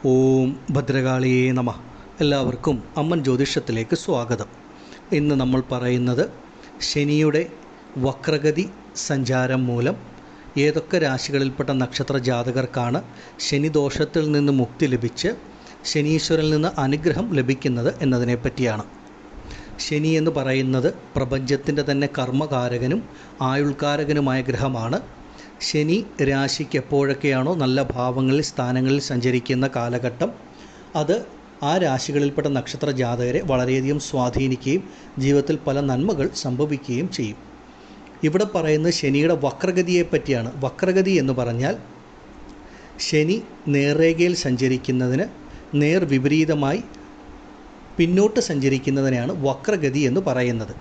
ഓം ഭദ്രകാളിയേ നമഃ. എല്ലാവർക്കും അമ്മൻ ജ്യോതിഷത്തിലേക്ക് സ്വാഗതം. ഇന്ന് നമ്മൾ പറയുന്നത് ശനിയുടെ വക്രഗതി സഞ്ചാരം മൂലം ഏതൊക്കെ രാശികളിൽപ്പെട്ട നക്ഷത്ര ജാതകർക്കാണ് ശനിദോഷത്തിൽ നിന്ന് മുക്തി ലഭിച്ച് ശനീശ്വരനിൽ നിന്ന് അനുഗ്രഹം ലഭിക്കുന്നത് എന്നതിനെപ്പറ്റിയാണ്. ശനി എന്ന് പറയുന്നത് പ്രപഞ്ചത്തിൻ്റെ തന്നെ കർമ്മകാരകനും ആയുൾക്കാരകനുമായ ഗ്രഹമാണ്. ശനി രാശിക്ക് എപ്പോഴൊക്കെയാണോ നല്ല ഭാവങ്ങളിൽ സ്ഥാനങ്ങളിൽ സഞ്ചരിക്കുന്ന കാലഘട്ടം അത് ആ രാശികളിൽപ്പെട്ട നക്ഷത്ര ജാതകരെ വളരെയധികം സ്വാധീനിക്കുകയും ജീവിതത്തിൽ പല നന്മകൾ സംഭവിക്കുകയും ചെയ്യും. ഇവിടെ പറയുന്നത് ശനിയുടെ വക്രഗതിയെ പറ്റിയാണ്. വക്രഗതി എന്ന് പറഞ്ഞാൽ ശനി നേർരേഖയിൽ സഞ്ചരിക്കുന്നതിന് നേർ വിപരീതമായി പിന്നോട്ട് സഞ്ചരിക്കുന്നതിനെയാണ് വക്രഗതി എന്ന് പറയുന്നത്.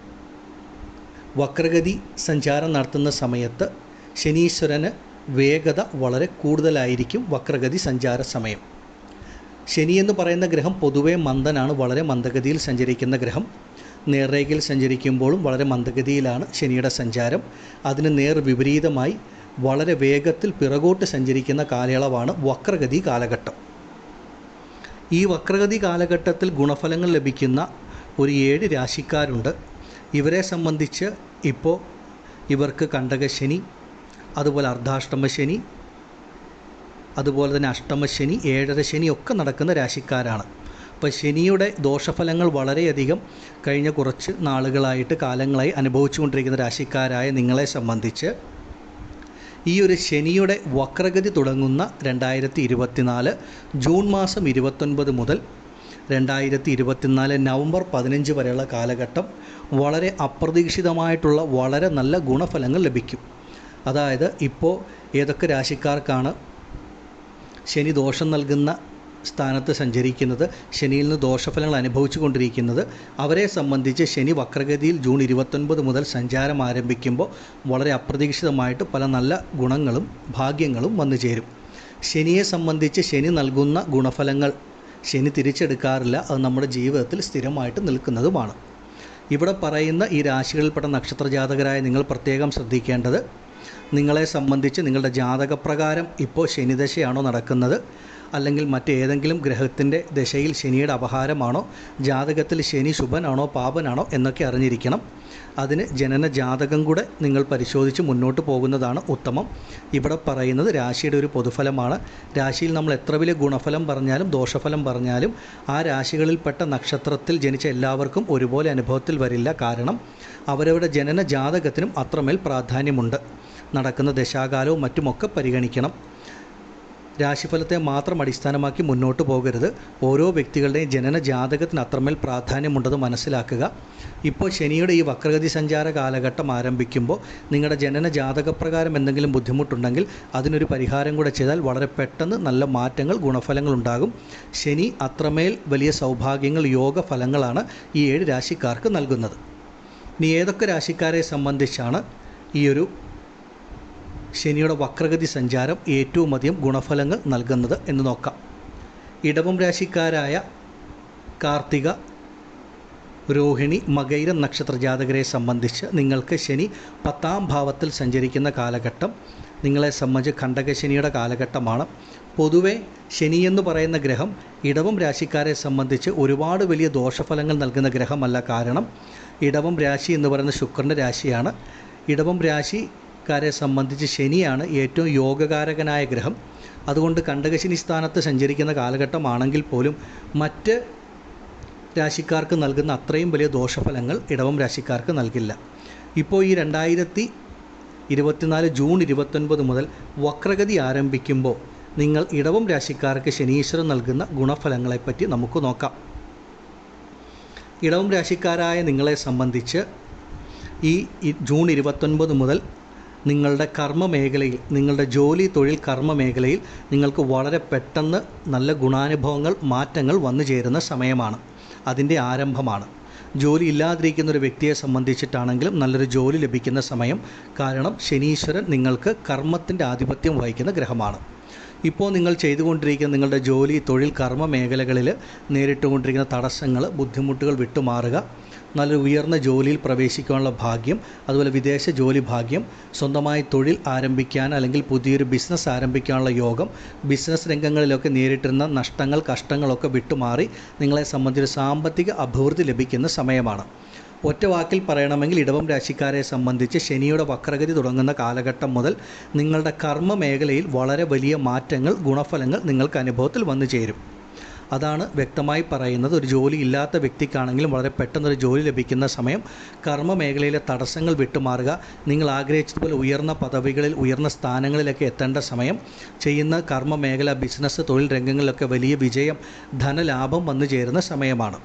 വക്രഗതി സഞ്ചാരം നടത്തുന്ന സമയത്ത് ശനീശ്വരന് വേഗത വളരെ കൂടുതലായിരിക്കും. വക്രഗതി സഞ്ചാര സമയം ശനി എന്ന് പറയുന്ന ഗ്രഹം പൊതുവേ മന്ദനാണ്, വളരെ മന്ദഗതിയിൽ സഞ്ചരിക്കുന്ന ഗ്രഹം. നേർരേഖയിൽ സഞ്ചരിക്കുമ്പോഴും വളരെ മന്ദഗതിയിലാണ് ശനിയുടെ സഞ്ചാരം. അതിന് നേർ വിപരീതമായി വളരെ വേഗത്തിൽ പിറകോട്ട് സഞ്ചരിക്കുന്ന കാലയളവാണ് വക്രഗതി കാലഘട്ടം. ഈ വക്രഗതി കാലഘട്ടത്തിൽ ഗുണഫലങ്ങൾ ലഭിക്കുന്ന ഒരു 7 രാശിക്കാരുണ്ട്. ഇവരെ സംബന്ധിച്ച് ഇപ്പോൾ ഇവർക്ക് കണ്ടകശനി, അതുപോലെ അർദ്ധാഷ്ടമശനി, അതുപോലെ തന്നെ അഷ്ടമശനി, 7.5 ശനി ഒക്കെ നടക്കുന്ന രാശിക്കാരാണ്. അപ്പോൾ ശനിയുടെ ദോഷഫലങ്ങൾ വളരെയധികം കഴിഞ്ഞ കുറച്ച് നാളുകളായിട്ട് കാലങ്ങളായി അനുഭവിച്ചുകൊണ്ടിരിക്കുന്ന രാശിക്കാരായ നിങ്ങളെ സംബന്ധിച്ച് ഈ ഒരു ശനിയുടെ വക്രഗതി തുടങ്ങുന്ന 2024 ജൂൺ മാസം 29 മുതൽ 2024 നവംബർ 15 വരെയുള്ള കാലഘട്ടം വളരെ അപ്രതീക്ഷിതമായിട്ടുള്ള വളരെ നല്ല ഗുണഫലങ്ങൾ ലഭിക്കും. അതായത് ഇപ്പോൾ ഏതൊക്കെ രാശിക്കാർക്കാണ് ശനി ദോഷം നൽകുന്ന സ്ഥാനത്ത് സഞ്ചരിക്കുന്നത്, ശനിയിൽ നിന്ന് ദോഷഫലങ്ങൾ അനുഭവിച്ചു കൊണ്ടിരിക്കുന്നത്, അവരെ സംബന്ധിച്ച് ശനി വക്രഗതിയിൽ ജൂൺ 29 മുതൽ സഞ്ചാരം ആരംഭിക്കുമ്പോൾ വളരെ അപ്രതീക്ഷിതമായിട്ട് പല നല്ല ഗുണങ്ങളും ഭാഗ്യങ്ങളും വന്നു ചേരും. ശനിയെ സംബന്ധിച്ച് ശനി നൽകുന്ന ഗുണഫലങ്ങൾ ശനി തിരിച്ചെടുക്കാറില്ല. അത് നമ്മുടെ ജീവിതത്തിൽ സ്ഥിരമായിട്ട് നിൽക്കുന്നതുമാണ്. ഇവിടെ പറയുന്ന ഈ രാശികളിൽപ്പെട്ട നക്ഷത്ര ജാതകരായ നിങ്ങൾ പ്രത്യേകം ശ്രദ്ധിക്കേണ്ടത്, നിങ്ങളെ സംബന്ധിച്ച് നിങ്ങളുടെ ജാതകപ്രകാരം ഇപ്പോൾ ശനിദശയാണോ നടക്കുന്നത്, അല്ലെങ്കിൽ മറ്റേതെങ്കിലും ഗ്രഹത്തിൻ്റെ ദശയിൽ ശനിയുടെ അപഹാരമാണോ, ജാതകത്തിൽ ശനി ശുഭനാണോ പാപനാണോ എന്നൊക്കെ അറിഞ്ഞിരിക്കണം. അതിന് ജനന ജാതകം കൂടെ നിങ്ങൾ പരിശോധിച്ച് മുന്നോട്ട് പോകുന്നതാണ് ഉത്തമം. ഇവിടെ പറയുന്നത് രാശിയുടെ ഒരു പൊതുഫലമാണ്. രാശിയിൽ നമ്മൾ എത്ര വലിയ ഗുണഫലം പറഞ്ഞാലും ദോഷഫലം പറഞ്ഞാലും ആ രാശികളിൽപ്പെട്ട നക്ഷത്രത്തിൽ ജനിച്ച എല്ലാവർക്കും ഒരുപോലെ അനുഭവത്തിൽ വരില്ല. കാരണം അവരവരുടെ ജനന ജാതകത്തിനും അത്രമേൽ പ്രാധാന്യമുണ്ട്. നടക്കുന്ന ദശാകാലവും മറ്റുമൊക്കെ പരിഗണിക്കണം. രാശിഫലത്തെ മാത്രം അടിസ്ഥാനമാക്കി മുന്നോട്ട് പോകരുത്. ഓരോ വ്യക്തികളുടെയും ജനന ജാതകത്തിന് അത്രമേൽ പ്രാധാന്യമുണ്ടെന്ന് മനസ്സിലാക്കുക. ഇപ്പോൾ ശനിയുടെ ഈ വക്രഗതി സഞ്ചാര കാലഘട്ടം ആരംഭിക്കുമ്പോൾ നിങ്ങളുടെ ജനന ജാതകപ്രകാരം എന്തെങ്കിലും ബുദ്ധിമുട്ടുണ്ടെങ്കിൽ അതിനൊരു പരിഹാരം കൂടെ ചെയ്താൽ വളരെ പെട്ടെന്ന് നല്ല മാറ്റങ്ങൾ ഗുണഫലങ്ങൾ ഉണ്ടാകും. ശനി അത്രമേൽ വലിയ സൗഭാഗ്യങ്ങൾ യോഗഫലങ്ങളാണ് ഈ 7 രാശിക്കാർക്ക് നൽകുന്നത്. ഇനി ഏതൊക്കെ രാശിക്കാരെ സംബന്ധിച്ചാണ് ഈ ഒരു ശനിയുടെ വക്രഗതി സഞ്ചാരം ഏറ്റവും അധികം ഗുണഫലങ്ങൾ നൽകുന്നത് എന്ന് നോക്കാം. ഇടവം രാശിക്കാരായ കാർത്തിക, രോഹിണി, മകയിരം നക്ഷത്ര ജാതകരെ സംബന്ധിച്ച് നിങ്ങൾക്ക് ശനി 10ാം ഭാവത്തിൽ സഞ്ചരിക്കുന്ന കാലഘട്ടം നിങ്ങളെ സംബന്ധിച്ച് കണ്ടകശനിയുടെ കാലഘട്ടമാണ്. പൊതുവെ ശനി എന്ന് പറയുന്ന ഗ്രഹം ഇടവം രാശിക്കാരെ സംബന്ധിച്ച് ഒരുപാട് വലിയ ദോഷഫലങ്ങൾ നൽകുന്ന ഗ്രഹമല്ല. കാരണം ഇടവം രാശി എന്ന് പറയുന്ന ശുക്രൻ്റെ രാശിയാണ്. ഇടവം രാശിക്കാരെ സംബന്ധിച്ച് ശനിയാണ് ഏറ്റവും യോഗകാരകനായ ഗ്രഹം. അതുകൊണ്ട് കണ്ടകശനി സ്ഥാനത്ത് സഞ്ചരിക്കുന്ന കാലഘട്ടമാണെങ്കിൽ പോലും മറ്റ് രാശിക്കാർക്ക് നൽകുന്ന അത്രയും വലിയ ദോഷഫലങ്ങൾ ഇടവം രാശിക്കാർക്ക് നൽകില്ല. ഇപ്പോൾ ഈ 2024 ജൂൺ 29 മുതൽ വക്രഗതി ആരംഭിക്കുമ്പോൾ നിങ്ങൾ ഇടവം രാശിക്കാർക്ക് ശനീശ്വരൻ നൽകുന്ന ഗുണഫലങ്ങളെപ്പറ്റി നമുക്ക് നോക്കാം. ഇടവം രാശിക്കാരായ നിങ്ങളെ സംബന്ധിച്ച് ഈ ജൂൺ 29 മുതൽ നിങ്ങളുടെ കർമ്മ മേഖലയിൽ, നിങ്ങളുടെ ജോലി തൊഴിൽ കർമ്മ മേഖലയിൽ നിങ്ങൾക്ക് വളരെ പെട്ടെന്ന് നല്ല ഗുണാനുഭവങ്ങൾ മാറ്റങ്ങൾ വന്നു ചേരുന്ന സമയമാണ്. അതിൻ്റെ ആരംഭമാണ്. ജോലി ഇല്ലാതിരിക്കുന്ന ഒരു വ്യക്തിയെ സംബന്ധിച്ചിട്ടാണെങ്കിലും നല്ലൊരു ജോലി ലഭിക്കുന്ന സമയം. കാരണം ശനീശ്വരൻ നിങ്ങൾക്ക് കർമ്മത്തിൻ്റെ ആധിപത്യം വഹിക്കുന്ന ഗ്രഹമാണ്. ഇപ്പോൾ നിങ്ങൾ ചെയ്തുകൊണ്ടിരിക്കുന്ന നിങ്ങളുടെ ജോലി തൊഴിൽ കർമ്മ മേഖലകളിൽ നേരിട്ടുകൊണ്ടിരിക്കുന്ന തടസ്സങ്ങൾ ബുദ്ധിമുട്ടുകൾ വിട്ടുമാറുക. നല്ലൊരു ഉയർന്ന ജോലിയിൽ പ്രവേശിക്കാനുള്ള ഭാഗ്യം, അതുപോലെ വിദേശ ജോലി ഭാഗ്യം, സ്വന്തമായി തൊഴിൽ ആരംഭിക്കാൻ അല്ലെങ്കിൽ പുതിയൊരു ബിസിനസ് ആരംഭിക്കാനുള്ള യോഗം, ബിസിനസ് രംഗങ്ങളിലൊക്കെ നേരിട്ടിരുന്ന നഷ്ടങ്ങൾ കഷ്ടങ്ങളൊക്കെ വിട്ടുമാറി നിങ്ങളെ സംബന്ധിച്ച് സാമ്പത്തിക അഭിവൃദ്ധി ലഭിക്കുന്ന സമയമാണ്. ഒറ്റ വാക്കിൽ പറയണമെങ്കിൽ ഇടവം രാശിക്കാരെ സംബന്ധിച്ച് ശനിയുടെ വക്രഗതി തുടങ്ങുന്ന കാലഘട്ടം മുതൽ നിങ്ങളുടെ കർമ്മ മേഖലയിൽ വളരെ വലിയ മാറ്റങ്ങൾ, ഗുണഫലങ്ങൾ നിങ്ങൾക്ക് അനുഭവത്തിൽ വന്നു ചേരും. അതാണ് വ്യക്തമായി പറയുന്നത്. ഒരു ജോലി ഇല്ലാത്ത വ്യക്തിക്കാണെങ്കിലും വളരെ പെട്ടെന്നൊരു ജോലി ലഭിക്കുന്ന സമയം, കർമ്മ മേഖലയിലെ തടസ്സങ്ങൾ വിട്ടുമാറുക, നിങ്ങൾ ആഗ്രഹിച്ചതുപോലെ ഉയർന്ന പദവികളിൽ ഉയർന്ന സ്ഥാനങ്ങളിലൊക്കെ എത്തേണ്ട സമയം, ചെയ്യുന്ന കർമ്മ മേഖല ബിസിനസ് തൊഴിൽ രംഗങ്ങളിലൊക്കെ വലിയ വിജയം, ധനലാഭം വന്നു ചേരുന്ന സമയമാണ്.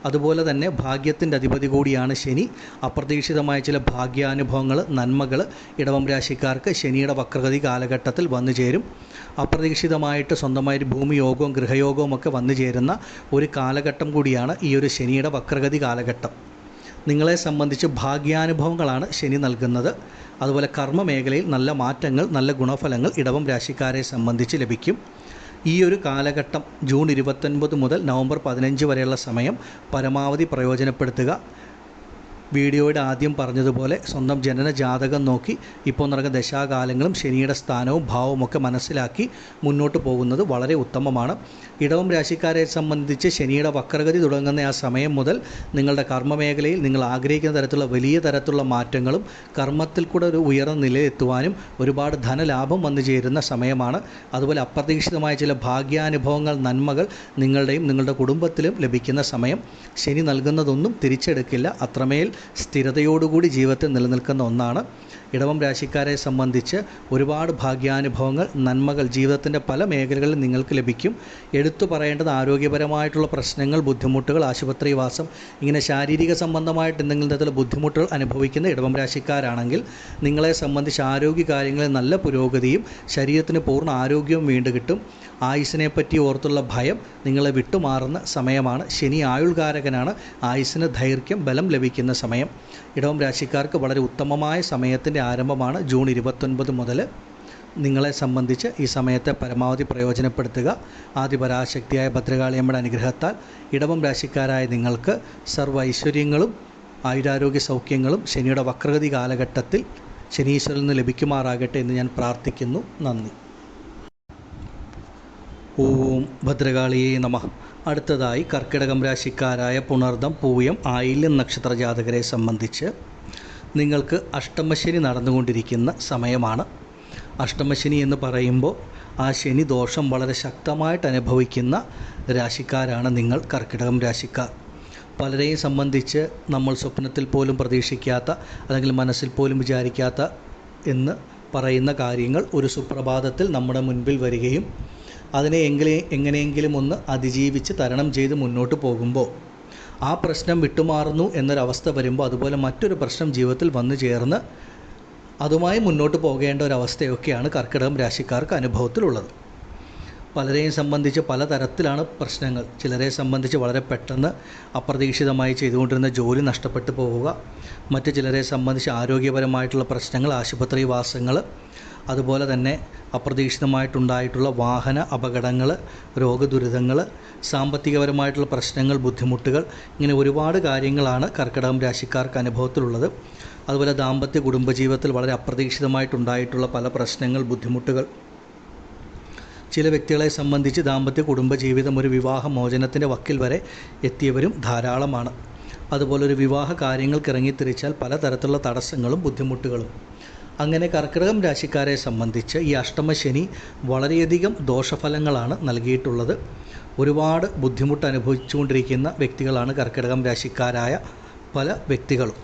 അതുപോലെ തന്നെ ഭാഗ്യത്തിൻ്റെ അധിപതി കൂടിയാണ് ശനി. അപ്രതീക്ഷിതമായ ചില ഭാഗ്യാനുഭവങ്ങൾ, നന്മകൾ ഇടവം രാശിക്കാർക്ക് ശനിയുടെ വക്രഗതി കാലഘട്ടത്തിൽ വന്നു ചേരും. അപ്രതീക്ഷിതമായിട്ട് സ്വന്തമായൊരു ഭൂമിയോഗവും ഗൃഹയോഗവും ഒക്കെ വന്നു ചേരുന്ന ഒരു കാലഘട്ടം കൂടിയാണ് ഈ ഒരു ശനിയുടെ വക്രഗതി കാലഘട്ടം. നിങ്ങളെ സംബന്ധിച്ച് ഭാഗ്യാനുഭവങ്ങളാണ് ശനി നൽകുന്നത്. അതുപോലെ കർമ്മ മേഖലയിൽ നല്ല മാറ്റങ്ങൾ, നല്ല ഗുണഫലങ്ങൾ ഇടവം രാശിക്കാരെ സംബന്ധിച്ച് ലഭിക്കും. ഈ ഒരു കാലഘട്ടം ജൂൺ 29 മുതൽ നവംബർ 15 വരെയുള്ള സമയം പരമാവധി പ്രയോജനപ്പെടുത്തുക. വീഡിയോയുടെ ആദ്യം പറഞ്ഞതുപോലെ സ്വന്തം ജനന ജാതകം നോക്കി ഇപ്പോൾ നടക്കുന്ന ദശാകാലങ്ങളും ശനിയുടെ സ്ഥാനവും ഭാവവും ഒക്കെ മനസ്സിലാക്കി മുന്നോട്ട് പോകുന്നത് വളരെ ഉത്തമമാണ്. ഇടവം രാശിക്കാരെ സംബന്ധിച്ച് ശനിയുടെ വക്രഗതി തുടങ്ങുന്ന ആ സമയം മുതൽ നിങ്ങളുടെ കർമ്മമേഖലയിൽ നിങ്ങൾ ആഗ്രഹിക്കുന്ന തരത്തിലുള്ള വലിയ തരത്തിലുള്ള മാറ്റങ്ങളും കർമ്മത്തിൽ കൂടെ ഒരു ഉയർന്ന നിലയിലെത്തുവാനും ഒരുപാട് ധനലാഭം വന്നു ചേരുന്ന സമയമാണ്. അതുപോലെ അപ്രതീക്ഷിതമായ ചില ഭാഗ്യാനുഭവങ്ങൾ, നന്മകൾ നിങ്ങളുടെയും നിങ്ങളുടെ കുടുംബത്തിലും ലഭിക്കുന്ന സമയം. ശനി നൽകുന്നതൊന്നും തിരിച്ചെടുക്കില്ല. അത്രമേൽ സ്ഥിരതയോടുകൂടി ജീവിതത്തിൽ നിലനിൽക്കുന്ന ഒന്നാണ്. ഇടവം രാശിക്കാരെ സംബന്ധിച്ച് ഒരുപാട് ഭാഗ്യാനുഭവങ്ങൾ, നന്മകൾ ജീവിതത്തിൻ്റെ പല മേഖലകളിൽ നിങ്ങൾക്ക് ലഭിക്കും. എടുത്തു പറയേണ്ടത് ആരോഗ്യപരമായിട്ടുള്ള പ്രശ്നങ്ങൾ, ബുദ്ധിമുട്ടുകൾ, ആശുപത്രിവാസം, ഇങ്ങനെ ശാരീരിക സംബന്ധമായിട്ട് എന്തെങ്കിലും തരത്തിലുള്ള ബുദ്ധിമുട്ടുകൾ അനുഭവിക്കുന്ന ഇടവം രാശിക്കാരാണെങ്കിൽ നിങ്ങളെ സംബന്ധിച്ച് ആരോഗ്യ കാര്യങ്ങളിൽ നല്ല പുരോഗതിയും ശരീരത്തിന് പൂർണ്ണ ആരോഗ്യവും വീണ്ടും കിട്ടും. ആയുസ്സിനെ പറ്റി ഓർത്തുള്ള ഭയം നിങ്ങളെ വിട്ടുമാറുന്ന സമയമാണ്. ശനി ആയുൾകാരകനാണ്. ആയുസ്സിന് ദൈർഘ്യം, ബലം ലഭിക്കുന്ന സമയം. ഇടവം രാശിക്കാർക്ക് വളരെ ഉത്തമമായ സമയത്തിൻ്റെ ആരംഭമാണ് ജൂൺ 29 മുതൽ. നിങ്ങളെ സംബന്ധിച്ച് ഈ സമയത്തെ പരമാവധി പ്രയോജനപ്പെടുത്തുക. ആദിപരാശക്തിയായ ഭദ്രകാളിയമ്മയുടെ അനുഗ്രഹത്താൽ ഇടവം രാശിക്കാരായ നിങ്ങൾക്ക് സർവ്വ ഐശ്വര്യങ്ങളും ആയുരാരോഗ്യ സൗഖ്യങ്ങളും ശനിയുടെ വക്രഗതി കാലഘട്ടത്തിൽ ശനീശ്വരനിൽ നിന്ന് ലഭിക്കുമാറാകട്ടെ എന്ന് ഞാൻ പ്രാർത്ഥിക്കുന്നു. നന്ദി. ഓം ഭദ്രകാളിയേ നമഃ. അടുത്തതായി കർക്കിടകം രാശിക്കാരായ പുണർദം, പൂയം, ആയില്യം നക്ഷത്ര ജാതകരെ സംബന്ധിച്ച് നിങ്ങൾക്ക് അഷ്ടമശനി നടന്നുകൊണ്ടിരിക്കുന്ന സമയമാണ്. അഷ്ടമശനി എന്ന് പറയുമ്പോൾ ആ ശനി ദോഷം വളരെ ശക്തമായിട്ട് അനുഭവിക്കുന്ന രാശിക്കാരാണ് നിങ്ങൾ, കർക്കിടകം രാശിക്കാർ. പലരെയും സംബന്ധിച്ച് നമ്മൾ സ്വപ്നത്തിൽ പോലും പ്രതീക്ഷിക്കാത്ത അല്ലെങ്കിൽ മനസ്സിൽ പോലും വിചാരിക്കാത്ത എന്ന് പറയുന്ന കാര്യങ്ങൾ ഒരു സുപ്രഭാതത്തിൽ നമ്മുടെ മുൻപിൽ വരികയും അതിനെ എങ്ങനെയെങ്കിലും ഒന്ന് അതിജീവിച്ച് തരണം ചെയ്ത് മുന്നോട്ട് പോകുമ്പോൾ ആ പ്രശ്നം വിട്ടുമാറുന്നു എന്നൊരവസ്ഥ വരുമ്പോൾ അതുപോലെ മറ്റൊരു പ്രശ്നം ജീവിതത്തിൽ വന്നു ചേർന്ന് അതുമായി മുന്നോട്ട് പോകേണ്ട ഒരവസ്ഥയൊക്കെയാണ് കർക്കിടകം രാശിക്കാർക്ക് അനുഭവത്തിലുള്ളത്. പലരെയും സംബന്ധിച്ച് പലതരത്തിലാണ് പ്രശ്നങ്ങൾ. ചിലരെ സംബന്ധിച്ച് വളരെ പെട്ടെന്ന് അപ്രതീക്ഷിതമായി ചെയ്തുകൊണ്ടിരുന്ന ജോലി നഷ്ടപ്പെട്ടു പോവുക, മറ്റു ചിലരെ സംബന്ധിച്ച് ആരോഗ്യപരമായിട്ടുള്ള പ്രശ്നങ്ങൾ, ആശുപത്രിവാസങ്ങൾ, അതുപോലെ തന്നെ അപ്രതീക്ഷിതമായിട്ടുണ്ടായിട്ടുള്ള വാഹന അപകടങ്ങൾ, രോഗദുരിതങ്ങൾ, സാമ്പത്തികപരമായിട്ടുള്ള പ്രശ്നങ്ങൾ, ബുദ്ധിമുട്ടുകൾ, ഇങ്ങനെ ഒരുപാട് കാര്യങ്ങളാണ് കർക്കിടകം രാശിക്കാർക്ക് അനുഭവത്തിലുള്ളത്. അതുപോലെ ദാമ്പത്യ കുടുംബജീവിതത്തിൽ വളരെ അപ്രതീക്ഷിതമായിട്ടുണ്ടായിട്ടുള്ള പല പ്രശ്നങ്ങൾ, ബുദ്ധിമുട്ടുകൾ. ചില വ്യക്തികളെ സംബന്ധിച്ച് ദാമ്പത്യ കുടുംബജീവിതം ഒരു വിവാഹമോചനത്തിൻ്റെ വക്കിൽ വരെ എത്തിയവരും ധാരാളമാണ്. അതുപോലെ ഒരു വിവാഹ കാര്യങ്ങൾക്ക് ഇറങ്ങിത്തിരിച്ചാൽ പലതരത്തിലുള്ള തടസ്സങ്ങളും ബുദ്ധിമുട്ടുകളും. അങ്ങനെ കർക്കിടകം രാശിക്കാരെ സംബന്ധിച്ച് ഈ അഷ്ടമശനി വളരെയധികം ദോഷഫലങ്ങളാണ് നൽകിയിട്ടുള്ളത്. ഒരുപാട് ബുദ്ധിമുട്ട് അനുഭവിച്ചുകൊണ്ടിരിക്കുന്ന വ്യക്തികളാണ് കർക്കിടകം രാശിക്കാരായ പല വ്യക്തികളും.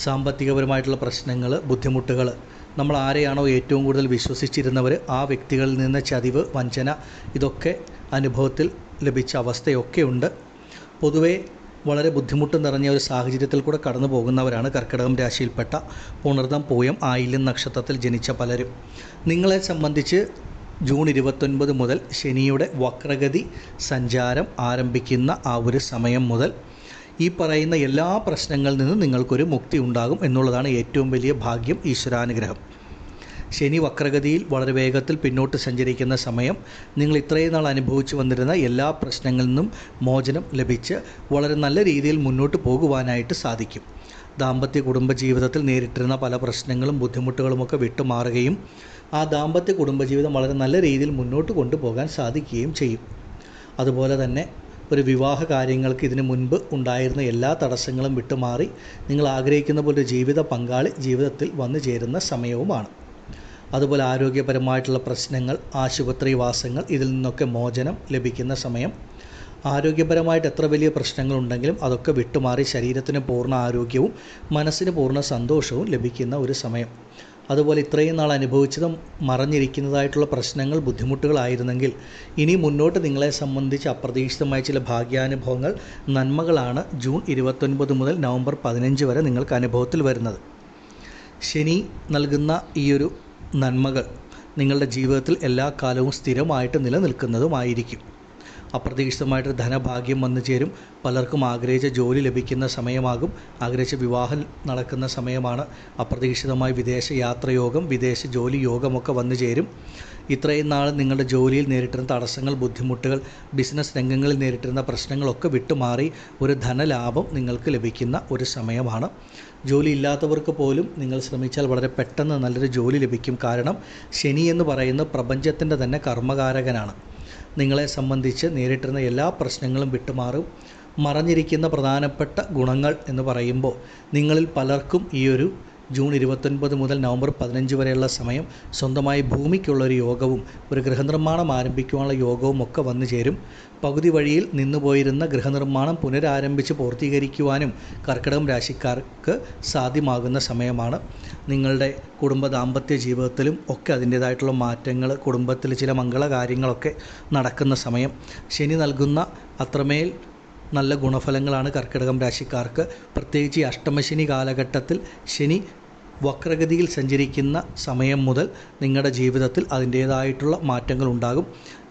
സാമ്പത്തികപരമായിട്ടുള്ള പ്രശ്നങ്ങൾ, ബുദ്ധിമുട്ടുകൾ, നമ്മൾ ആരെയാണോ ഏറ്റവും കൂടുതൽ വിശ്വസിച്ചിരുന്നവർ ആ വ്യക്തികളിൽ നിന്ന് ചതിവ്, വഞ്ചന, ഇതൊക്കെ അനുഭവത്തിൽ ലഭിച്ച അവസ്ഥയൊക്കെയുണ്ട്. പൊതുവേ വളരെ ബുദ്ധിമുട്ട് നിറഞ്ഞ ഒരു സാഹചര്യത്തിൽ കൂടെ കടന്നു പോകുന്നവരാണ് കർക്കിടകം രാശിയിൽപ്പെട്ട പുണർദം, പൂയം, ആയില്യം നക്ഷത്രത്തിൽ ജനിച്ച പലരും. നിങ്ങളെ സംബന്ധിച്ച് ജൂൺ 29 മുതൽ ശനിയുടെ വക്രഗതി സഞ്ചാരം ആരംഭിക്കുന്ന ആ ഒരു സമയം മുതൽ ഈ പറയുന്ന എല്ലാ പ്രശ്നങ്ങളിൽ നിന്നും നിങ്ങൾക്കൊരു മുക്തി ഉണ്ടാകും എന്നുള്ളതാണ് ഏറ്റവും വലിയ ഭാഗ്യം, ഈശ്വരാനുഗ്രഹം. ശനി വക്രഗതിയിൽ വളരെ വേഗത്തിൽ പിന്നോട്ട് സഞ്ചരിക്കുന്ന സമയം നിങ്ങൾ ഇത്രയും നാൾ അനുഭവിച്ചു വന്നിരുന്ന എല്ലാ പ്രശ്നങ്ങളിൽ നിന്നും മോചനം ലഭിച്ച് വളരെ നല്ല രീതിയിൽ മുന്നോട്ട് പോകുവാനായിട്ട് സാധിക്കും. ദാമ്പത്യ കുടുംബജീവിതത്തിൽ നേരിട്ടിരുന്ന പല പ്രശ്നങ്ങളും ബുദ്ധിമുട്ടുകളുമൊക്കെ വിട്ടുമാറുകയും ആ ദാമ്പത്യ കുടുംബജീവിതം വളരെ നല്ല രീതിയിൽ മുന്നോട്ട് കൊണ്ടുപോകാൻ സാധിക്കുകയും ചെയ്യും. അതുപോലെ തന്നെ ഒരു വിവാഹ കാര്യങ്ങൾക്ക് ഇതിനു മുൻപ് ഉണ്ടായിരുന്ന എല്ലാ തടസ്സങ്ങളും വിട്ടുമാറി നിങ്ങൾ ആഗ്രഹിക്കുന്ന പോലെ ഒരു ജീവിത പങ്കാളി ജീവിതത്തിൽ വന്നു ചേരുന്ന സമയവുമാണ്. അതുപോലെ ആരോഗ്യപരമായിട്ടുള്ള പ്രശ്നങ്ങൾ, ആശുപത്രിവാസങ്ങൾ, ഇതിൽ നിന്നൊക്കെ മോചനം ലഭിക്കുന്ന സമയം. ആരോഗ്യപരമായിട്ട് എത്ര വലിയ പ്രശ്നങ്ങളുണ്ടെങ്കിലും അതൊക്കെ വിട്ടുമാറി ശരീരത്തിന് പൂർണ്ണ ആരോഗ്യവും മനസ്സിന് പൂർണ്ണ സന്തോഷവും ലഭിക്കുന്ന ഒരു സമയം. അതുപോലെ ഇത്രയും നാൾ അനുഭവിച്ചതും മറഞ്ഞിരിക്കുന്നതായിട്ടുള്ള പ്രശ്നങ്ങൾ, ബുദ്ധിമുട്ടുകളായിരുന്നെങ്കിൽ ഇനി മുന്നോട്ട് നിങ്ങളെ സംബന്ധിച്ച് അപ്രതീക്ഷിതമായ ചില ഭാഗ്യാനുഭവങ്ങൾ, നന്മകളാണ് ജൂൺ 29 മുതൽ നവംബർ 15 വരെ നിങ്ങൾക്ക് അനുഭവത്തിൽ വരുന്നത്. ശനി നൽകുന്ന ഈയൊരു നന്മകൾ നിങ്ങളുടെ ജീവിതത്തിൽ എല്ലാ കാലവും സ്ഥിരമായിട്ട് നിലനിൽക്കുന്നതുമായിരിക്കും. അപ്രതീക്ഷിതമായിട്ടൊരു ധനഭാഗ്യം വന്നു ചേരും. പലർക്കും ആഗ്രഹിച്ച ജോലി ലഭിക്കുന്ന സമയമാകും. ആഗ്രഹിച്ച വിവാഹം നടക്കുന്ന സമയമാണ്. അപ്രതീക്ഷിതമായി വിദേശ യാത്രയോഗം, വിദേശ ജോലി യോഗമൊക്കെ വന്നു ചേരും. ഇത്രയും നാൾ നിങ്ങളുടെ ജോലിയിൽ നേരിട്ടിരുന്ന തടസ്സങ്ങൾ, ബുദ്ധിമുട്ടുകൾ, ബിസിനസ് രംഗങ്ങളിൽ നേരിട്ടിരുന്ന പ്രശ്നങ്ങളൊക്കെ വിട്ടുമാറി ഒരു ധനലാഭം നിങ്ങൾക്ക് ലഭിക്കുന്ന ഒരു സമയമാണ്. ജോലി ഇല്ലാത്തവർക്ക് പോലും നിങ്ങൾ ശ്രമിച്ചാൽ വളരെ പെട്ടെന്ന് നല്ലൊരു ജോലി ലഭിക്കും. കാരണം ശനി എന്ന് പറയുന്ന പ്രപഞ്ചത്തിൻ്റെ തന്നെ കർമ്മകാരകനാണ്. നിങ്ങളെ സംബന്ധിച്ച് നേരിട്ടിരുന്ന എല്ലാ പ്രശ്നങ്ങളും വിട്ടുമാറും. മറഞ്ഞിരിക്കുന്ന പ്രധാനപ്പെട്ട ഗുണങ്ങൾ എന്ന് പറയുമ്പോൾ നിങ്ങളിൽ പലർക്കും ഈ ഒരു ജൂൺ 29 മുതൽ നവംബർ 15 വരെയുള്ള സമയം സ്വന്തമായി ഭൂമിക്കുള്ളൊരു യോഗവും ഒരു ഗൃഹനിർമ്മാണം ആരംഭിക്കുവാനുള്ള യോഗവും ഒക്കെ വന്നു ചേരും. പകുതി വഴിയിൽ നിന്നുപോയിരുന്ന ഗൃഹനിർമ്മാണം പുനരാരംഭിച്ച് പൂർത്തീകരിക്കുവാനും കർക്കിടകം രാശിക്കാർക്ക് സാധ്യമാകുന്ന സമയമാണ്. നിങ്ങളുടെ കുടുംബ ദാമ്പത്യ ജീവിതത്തിലും ഒക്കെ അതിൻ്റേതായിട്ടുള്ള മാറ്റങ്ങൾ, കുടുംബത്തിൽ ചില മംഗളകാര്യങ്ങളൊക്കെ നടക്കുന്ന സമയം. ശനി നൽകുന്ന അത്രമേൽ നല്ല ഗുണഫലങ്ങളാണ് കർക്കിടകം രാശിക്കാർക്ക്. പ്രത്യേകിച്ച് ഈ അഷ്ടമശനി കാലഘട്ടത്തിൽ ശനി വക്രഗതിയിൽ സഞ്ചരിക്കുന്ന സമയം മുതൽ നിങ്ങളുടെ ജീവിതത്തിൽ അതിൻ്റേതായിട്ടുള്ള മാറ്റങ്ങൾ ഉണ്ടാകും.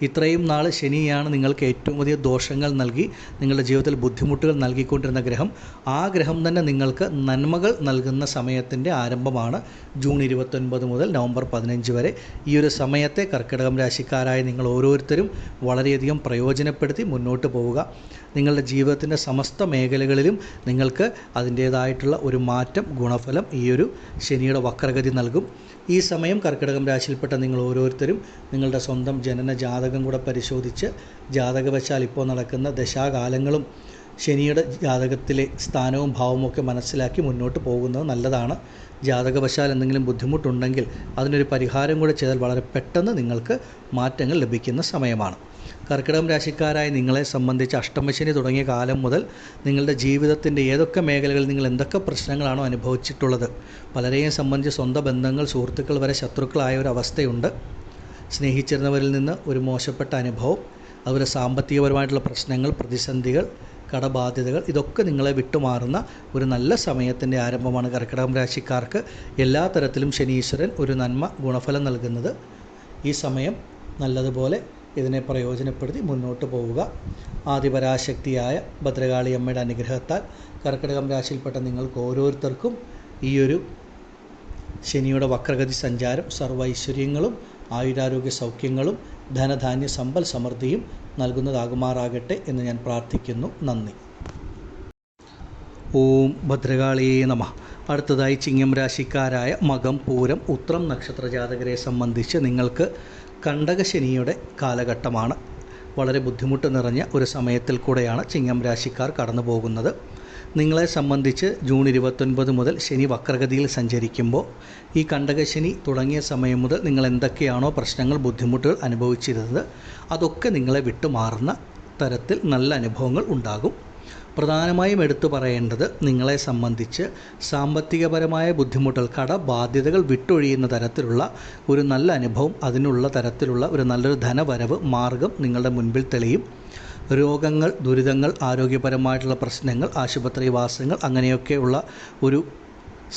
ഇത്രയും നാൾ ശനിയാണ് നിങ്ങൾക്ക് ഏറ്റവും വലിയ ദോഷങ്ങൾ നൽകി നിങ്ങളുടെ ജീവിതത്തിൽ ബുദ്ധിമുട്ടുകൾ നൽകിക്കൊണ്ടിരുന്ന ഗ്രഹം. ആ ഗ്രഹം തന്നെ നിങ്ങൾക്ക് നന്മകൾ നൽകുന്ന സമയത്തിൻ്റെ ആരംഭമാണ് ജൂൺ 29 മുതൽ നവംബർ 15 വരെ. ഈ ഒരു സമയത്തെ കർക്കിടകം രാശിക്കാരായ നിങ്ങൾ ഓരോരുത്തരും വളരെയധികം പ്രയോജനപ്പെടുത്തി മുന്നോട്ട് പോവുക. നിങ്ങളുടെ ജീവിതത്തിൻ്റെ സമസ്ത മേഖലകളിലും നിങ്ങൾക്ക് അതിൻ്റേതായിട്ടുള്ള ഒരു മാറ്റം, ഗുണഫലം ഈ ഒരു ശനിയുടെ വക്രഗതി നൽകും. ഈ സമയം കർക്കിടകം രാശിയിൽപ്പെട്ട നിങ്ങൾ ഓരോരുത്തരും നിങ്ങളുടെ സ്വന്തം ജനന ജാതകം കൂടെ പരിശോധിച്ച് ജാതകവശാൽ ഇപ്പോൾ നടക്കുന്ന ദശാകാലങ്ങളും ശനിയുടെ ജാതകത്തിലെ സ്ഥാനവും ഭാവവും ഒക്കെ മനസ്സിലാക്കി മുന്നോട്ട് പോകുന്നത് നല്ലതാണ്. ജാതകവശാൽ എന്തെങ്കിലും ബുദ്ധിമുട്ടുണ്ടെങ്കിൽ അതിനൊരു പരിഹാരം കൂടെ ചെയ്താൽ വളരെ പെട്ടെന്ന് നിങ്ങൾക്ക് മാറ്റങ്ങൾ ലഭിക്കുന്ന സമയമാണ്. കർക്കിടകം രാശിക്കാരായ നിങ്ങളെ സംബന്ധിച്ച് അഷ്ടമശനി തുടങ്ങിയ കാലം മുതൽ നിങ്ങളുടെ ജീവിതത്തിൻ്റെ ഏതൊക്കെ മേഖലകളിൽ നിങ്ങൾ എന്തൊക്കെ പ്രശ്നങ്ങളാണോ അനുഭവിച്ചിട്ടുള്ളത്, പലരെയും സംബന്ധിച്ച് സ്വന്തം ബന്ധങ്ങൾ, സുഹൃത്തുക്കൾ വരെ ശത്രുക്കളായ ഒരു അവസ്ഥയുണ്ട്. സ്നേഹിച്ചിരുന്നവരിൽ നിന്ന് ഒരു മോശപ്പെട്ട അനുഭവം, അതുപോലെ സാമ്പത്തികപരമായിട്ടുള്ള പ്രശ്നങ്ങൾ, പ്രതിസന്ധികൾ, കടബാധ്യതകൾ, ഇതൊക്കെ നിങ്ങളെ വിട്ടുമാറുന്ന ഒരു നല്ല സമയത്തിൻ്റെ ആരംഭമാണ് കർക്കിടകം രാശിക്കാർക്ക്. എല്ലാ തരത്തിലും ശനീശ്വരൻ ഒരു നന്മ, ഗുണഫലം നൽകുന്നത്. ഈ സമയം നല്ലതുപോലെ ഇതിനെ പ്രയോജനപ്പെടുത്തി മുന്നോട്ട് പോവുക. ആദിപരാശക്തിയായ ഭദ്രകാളി അമ്മയുടെ അനുഗ്രഹത്താൽ കർക്കിടകം രാശിയിൽപ്പെട്ട നിങ്ങൾക്ക് ഓരോരുത്തർക്കും ഈയൊരു ശനിയുടെ വക്രഗതി സഞ്ചാരം സർവ്വ ഐശ്വര്യങ്ങളും ആയുരാരോഗ്യ സൗഖ്യങ്ങളും ധനധാന്യ സമ്പൽ സമൃദ്ധിയും നൽകുന്നതാകുമാറാകട്ടെ എന്ന് ഞാൻ പ്രാർത്ഥിക്കുന്നു. നന്ദി. ഓം ഭദ്രകാളിയേ നമഃ. അടുത്തതായി ചിങ്ങം രാശിക്കാരായ മകം, പൂരം, ഉത്രം നക്ഷത്ര ജാതകരെ സംബന്ധിച്ച് നിങ്ങൾക്ക് കണ്ടകശനിയുടെ കാലഘട്ടമാണ്. വളരെ ബുദ്ധിമുട്ട് നിറഞ്ഞ ഒരു സമയത്തിൽ കൂടെയാണ് ചിങ്ങം രാശിക്കാർ കടന്നു പോകുന്നത്. നിങ്ങളെ സംബന്ധിച്ച് ജൂൺ 29 മുതൽ ശനി വക്രഗതിയിൽ സഞ്ചരിക്കുമ്പോൾ ഈ കണ്ടകശനി തുടങ്ങിയ സമയം മുതൽ നിങ്ങൾ എന്തൊക്കെയാണോ പ്രശ്നങ്ങൾ, ബുദ്ധിമുട്ടുകൾ അനുഭവിച്ചിരുന്നത് അതൊക്കെ നിങ്ങളെ വിട്ടുമാറുന്ന തരത്തിൽ നല്ല അനുഭവങ്ങൾ ഉണ്ടാകും. പ്രധാനമായും എടുത്തു പറയേണ്ടത് നിങ്ങളെ സംബന്ധിച്ച് സാമ്പത്തികപരമായ ബുദ്ധിമുട്ടുകൾ, കടബാധ്യതകൾ വിട്ടൊഴിയുന്ന തരത്തിലുള്ള ഒരു നല്ല അനുഭവം, അതിനുള്ള തരത്തിലുള്ള ഒരു നല്ലൊരു ധനവരവ് മാർഗം നിങ്ങളുടെ മുൻപിൽ തെളിയും. രോഗങ്ങൾ, ദുരിതങ്ങൾ, ആരോഗ്യപരമായിട്ടുള്ള പ്രശ്നങ്ങൾ, ആശുപത്രിവാസങ്ങൾ, അങ്ങനെയൊക്കെയുള്ള ഒരു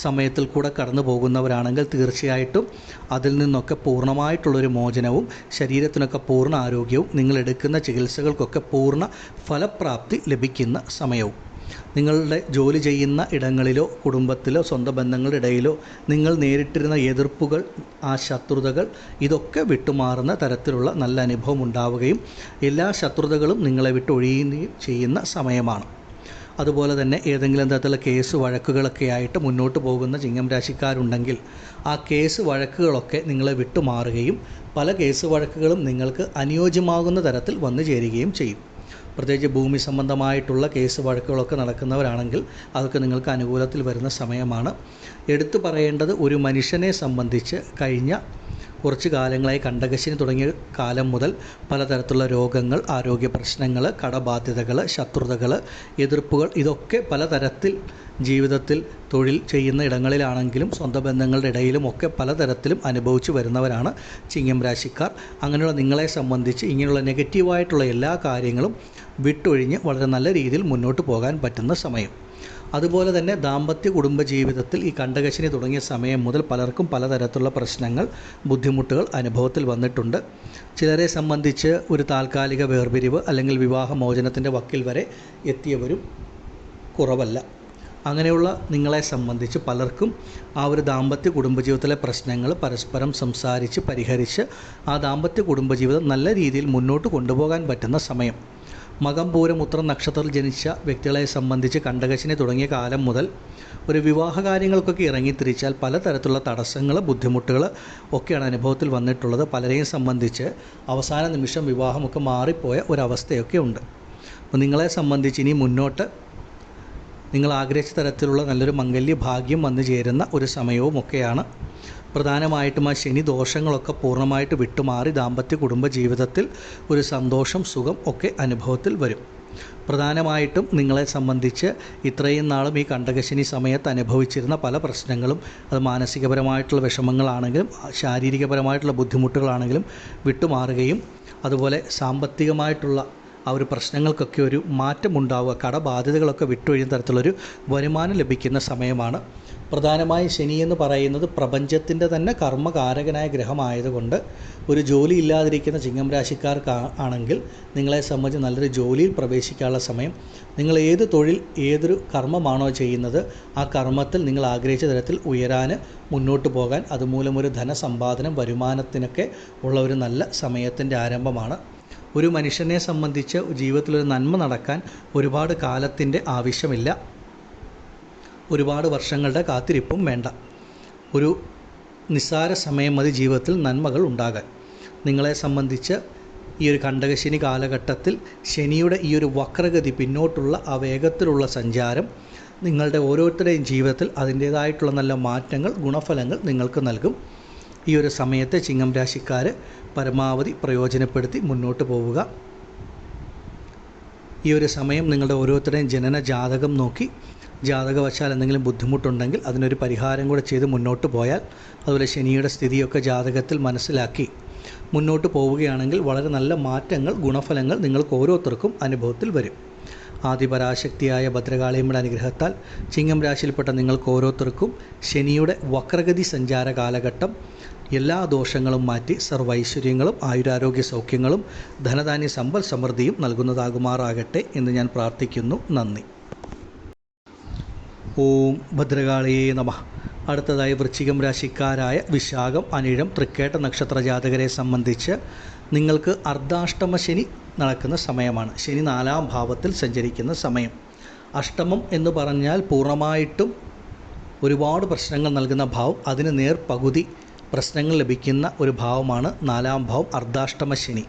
സമയത്തിൽ കൂടെ കടന്നു പോകുന്നവരാണെങ്കിൽ തീർച്ചയായിട്ടും അതിൽ നിന്നൊക്കെ പൂർണ്ണമായിട്ടുള്ളൊരു മോചനവും ശരീരത്തിനൊക്കെ പൂർണ്ണ ആരോഗ്യവും നിങ്ങളെടുക്കുന്ന ചികിത്സകൾക്കൊക്കെ പൂർണ്ണ ഫലപ്രാപ്തി ലഭിക്കുന്ന സമയവും. നിങ്ങളുടെ ജോലി ചെയ്യുന്ന ഇടങ്ങളിലോ കുടുംബത്തിലോ സ്വന്തം ബന്ധങ്ങളുടെ ഇടയിലോ നിങ്ങൾ നേരിട്ടിരുന്ന എതിർപ്പുകൾ, ആ ശത്രുതകൾ ഇതൊക്കെ വിട്ടുമാറുന്ന തരത്തിലുള്ള നല്ല അനുഭവം ഉണ്ടാവുകയും എല്ലാ ശത്രുതകളും നിങ്ങളെ വിട്ടൊഴിയുകയും ചെയ്യുന്ന സമയമാണ്. അതുപോലെ തന്നെ ഏതെങ്കിലും തരത്തിലുള്ള കേസ് വഴക്കുകളൊക്കെ ആയിട്ട് മുന്നോട്ട് പോകുന്ന ചിങ്ങം രാശിക്കാരുണ്ടെങ്കിൽ ആ കേസ് വഴക്കുകളൊക്കെ നിങ്ങളെ വിട്ടുമാറുകയും പല കേസ് വഴക്കുകളും നിങ്ങൾക്ക് അനുയോജ്യമാകുന്ന തരത്തിൽ വന്നു ചേരുകയും ചെയ്യും. പ്രത്യേകിച്ച് ഭൂമി സംബന്ധമായിട്ടുള്ള കേസ് വഴക്കുകളൊക്കെ നടക്കുന്നവരാണെങ്കിൽ അതൊക്കെ നിങ്ങൾക്ക് അനുകൂലത്തിൽ വരുന്ന സമയമാണ്. എടുത്തു പറയേണ്ടത്, ഒരു മനുഷ്യനെ സംബന്ധിച്ച് കഴിഞ്ഞ കുറച്ച് കാലങ്ങളായി കണ്ടകശനി തുടങ്ങിയ കാലം മുതൽ പലതരത്തിലുള്ള രോഗങ്ങൾ, ആരോഗ്യ പ്രശ്നങ്ങൾ, കടബാധ്യതകൾ, ശത്രുതകൾ, എതിർപ്പുകൾ ഇതൊക്കെ പലതരത്തിൽ ജീവിതത്തിൽ തൊഴിൽ ചെയ്യുന്ന ഇടങ്ങളിലാണെങ്കിലും സ്വന്തം ബന്ധങ്ങളുടെ ഇടയിലും ഒക്കെ പലതരത്തിലും അനുഭവിച്ചു വരുന്നവരാണ് ചിങ്ങം രാശിക്കാർ. അങ്ങനെയുള്ള നിങ്ങളെ സംബന്ധിച്ച് ഇങ്ങനെയുള്ള നെഗറ്റീവായിട്ടുള്ള എല്ലാ കാര്യങ്ങളും വിട്ടൊഴിഞ്ഞ് വളരെ നല്ല രീതിയിൽ മുന്നോട്ട് പോകാൻ പറ്റുന്ന സമയം. അതുപോലെ തന്നെ ദാമ്പത്യ കുടുംബ ജീവിതത്തിൽ ഈ കണ്ടകശനി തുടങ്ങിയ സമയം മുതൽ പലർക്കും പലതരത്തിലുള്ള പ്രശ്നങ്ങൾ, ബുദ്ധിമുട്ടുകൾ അനുഭവത്തിൽ വന്നിട്ടുണ്ട്. ചിലരെ സംബന്ധിച്ച് ഒരു താൽക്കാലിക വേർപിരിവ് അല്ലെങ്കിൽ വിവാഹമോചനത്തിൻ്റെ വക്കിൽ വരെ എത്തിയവരും കുറവല്ല. അങ്ങനെയുള്ള നിങ്ങളെ സംബന്ധിച്ച് പലർക്കും ആ ഒരു ദാമ്പത്യ കുടുംബജീവിതത്തിലെ പ്രശ്നങ്ങൾ പരസ്പരം സംസാരിച്ച് പരിഹരിച്ച് ആ ദാമ്പത്യ കുടുംബജീവിതം നല്ല രീതിയിൽ മുന്നോട്ട് കൊണ്ടുപോകാൻ പറ്റുന്ന സമയം. മകം പൂരം ഉത്രം നക്ഷത്രത്തിൽ ജനിച്ച വ്യക്തികളെ സംബന്ധിച്ച് കണ്ടകശനി തുടങ്ങിയ കാലം മുതൽ ഒരു വിവാഹ കാര്യങ്ങൾക്കൊക്കെ ഇറങ്ങിത്തിരിച്ചാൽ പലതരത്തിലുള്ള തടസ്സങ്ങൾ, ബുദ്ധിമുട്ടുകൾ ഒക്കെയാണ് അനുഭവത്തിൽ വന്നിട്ടുള്ളത്. പലരെയും സംബന്ധിച്ച് അവസാന നിമിഷം വിവാഹമൊക്കെ മാറിപ്പോയ ഒരവസ്ഥയൊക്കെ ഉണ്ട്. അപ്പോൾ നിങ്ങളെ സംബന്ധിച്ച് ഇനി മുന്നോട്ട് നിങ്ങൾ ആഗ്രഹിച്ച തരത്തിലുള്ള നല്ലൊരു മംഗല്യ ഭാഗ്യം വന്നു ചേരുന്ന ഒരു സമയവുമൊക്കെയാണ്. പ്രധാനമായിട്ടും ആ ശനി ദോഷങ്ങളൊക്കെ പൂർണ്ണമായിട്ട് വിട്ടുമാറി ദാമ്പത്യ കുടുംബ ജീവിതത്തിൽ ഒരു സന്തോഷം, സുഖം ഒക്കെ അനുഭവത്തിൽ വരും. പ്രധാനമായിട്ടും നിങ്ങളെ സംബന്ധിച്ച് ഇത്രയും നാളും ഈ കണ്ടകശനി സമയത്ത് അനുഭവിച്ചിരുന്ന പല പ്രശ്നങ്ങളും, അത് മാനസികപരമായിട്ടുള്ള വിഷമങ്ങളാണെങ്കിലും ശാരീരികപരമായിട്ടുള്ള ബുദ്ധിമുട്ടുകളാണെങ്കിലും വിട്ടുമാറുകയും അതുപോലെ സാമ്പത്തികമായിട്ടുള്ള ആ ഒരു പ്രശ്നങ്ങൾക്കൊക്കെ ഒരു മാറ്റമുണ്ടാവുക, കടബാധ്യതകളൊക്കെ വിട്ടൊഴിയുന്ന തരത്തിലുള്ളൊരു വരുമാനം ലഭിക്കുന്ന സമയമാണ്. പ്രധാനമായും ശനി എന്ന് പറയുന്നത് പ്രപഞ്ചത്തിൻ്റെ തന്നെ കർമ്മകാരകനായ ഗ്രഹമായതുകൊണ്ട് ഒരു ജോലി ഇല്ലാതിരിക്കുന്ന ചിങ്ങം രാശിക്കാർക്ക് ആണെങ്കിൽ നിങ്ങളെ സംബന്ധിച്ച് നല്ലൊരു ജോലിയിൽ പ്രവേശിക്കാനുള്ള സമയം. നിങ്ങൾ ഏത് തൊഴിൽ, ഏതൊരു കർമ്മമാണോ ചെയ്യുന്നത് ആ കർമ്മത്തിൽ നിങ്ങൾ ആഗ്രഹിച്ച തരത്തിൽ ഉയരാൻ, മുന്നോട്ട് പോകാൻ, അതുമൂലമൊരു ധനസമ്പാദനം, വരുമാനത്തിനൊക്കെ ഉള്ള ഒരു നല്ല സമയത്തിൻ്റെ ആരംഭമാണ്. ഒരു മനുഷ്യനെ സംബന്ധിച്ച് ജീവിതത്തിലൊരു നന്മ നടക്കാൻ ഒരുപാട് കാലത്തിൻ്റെ ആവശ്യമില്ല, ഒരുപാട് വർഷങ്ങളുടെ കാത്തിരിപ്പും വേണ്ട. ഒരു നിസ്സാര സമയം മതി ജീവിതത്തിൽ നന്മകൾ ഉണ്ടാകാൻ. നിങ്ങളെ സംബന്ധിച്ച് ഈ ഒരു കണ്ടകശനി കാലഘട്ടത്തിൽ ശനിയുടെ ഈ ഒരു വക്രഗതി, പിന്നോട്ടുള്ള ആ വേഗത്തിലുള്ള സഞ്ചാരം നിങ്ങളുടെ ഓരോരുത്തരുടെയും ജീവിതത്തിൽ അതിൻ്റേതായിട്ടുള്ള നല്ല മാറ്റങ്ങൾ, ഗുണഫലങ്ങൾ നിങ്ങൾക്ക് നൽകും. ഈ ഒരു സമയത്തെ ചിങ്ങം രാശിക്കാർ പരമാവധി പ്രയോജനപ്പെടുത്തി മുന്നോട്ട് പോവുക. ഈ ഒരു സമയം നിങ്ങളുടെ ഓരോരുത്തരുടെയും ജനന ജാതകം നോക്കി, ജാതകവശാൽ എന്തെങ്കിലും ബുദ്ധിമുട്ടുണ്ടെങ്കിൽ അതിനൊരു പരിഹാരം കൂടെ ചെയ്ത് മുന്നോട്ട് പോയാൽ, അതുപോലെ ശനിയുടെ സ്ഥിതിയൊക്കെ ജാതകത്തിൽ മനസ്സിലാക്കി മുന്നോട്ട് പോവുകയാണെങ്കിൽ വളരെ നല്ല മാറ്റങ്ങൾ, ഗുണഫലങ്ങൾ നിങ്ങൾക്ക് ഓരോരുത്തർക്കും അനുഭവത്തിൽ വരും. ആദിപരാശക്തിയായ ഭദ്രകാളിയമ്മയുടെ അനുഗ്രഹത്താൽ ചിങ്ങം രാശിയിൽപ്പെട്ട നിങ്ങൾക്ക് ഓരോരുത്തർക്കും ശനിയുടെ വക്രഗതി സഞ്ചാര കാലഘട്ടം എല്ലാ ദോഷങ്ങളും മാറ്റി സർവൈശ്വര്യങ്ങളും ആയുരാരോഗ്യ സൗഖ്യങ്ങളും ധനധാന്യ സമ്പൽ സമൃദ്ധിയും നൽകുന്നതാകുമാറാകട്ടെ എന്ന് ഞാൻ പ്രാർത്ഥിക്കുന്നു. നന്ദി. ഓം ഭദ്രകാളിയേ നമഃ. അടുത്തതായി വൃശ്ചികം രാശിക്കാരായ വിശാഖം, അനിഴം, തൃക്കേട്ട നക്ഷത്ര ജാതകരെ സംബന്ധിച്ച് നിങ്ങൾക്ക് അർദ്ധാഷ്ടമ ശനി നടക്കുന്ന സമയമാണ്. ശനി 4-ാം ഭാവത്തിൽ സഞ്ചരിക്കുന്ന സമയം. അഷ്ടമം എന്ന് പറഞ്ഞാൽ പൂർണ്ണമായിട്ടും ഒരുപാട് പ്രശ്നങ്ങൾ നൽകുന്ന ഭാവം, അതിന് നേർ പകുതി പ്രശ്നങ്ങൾ ലഭിക്കുന്ന ഒരു ഭാവമാണ് 4-ാം ഭാവം, അർദ്ധാഷ്ടമ ശനി.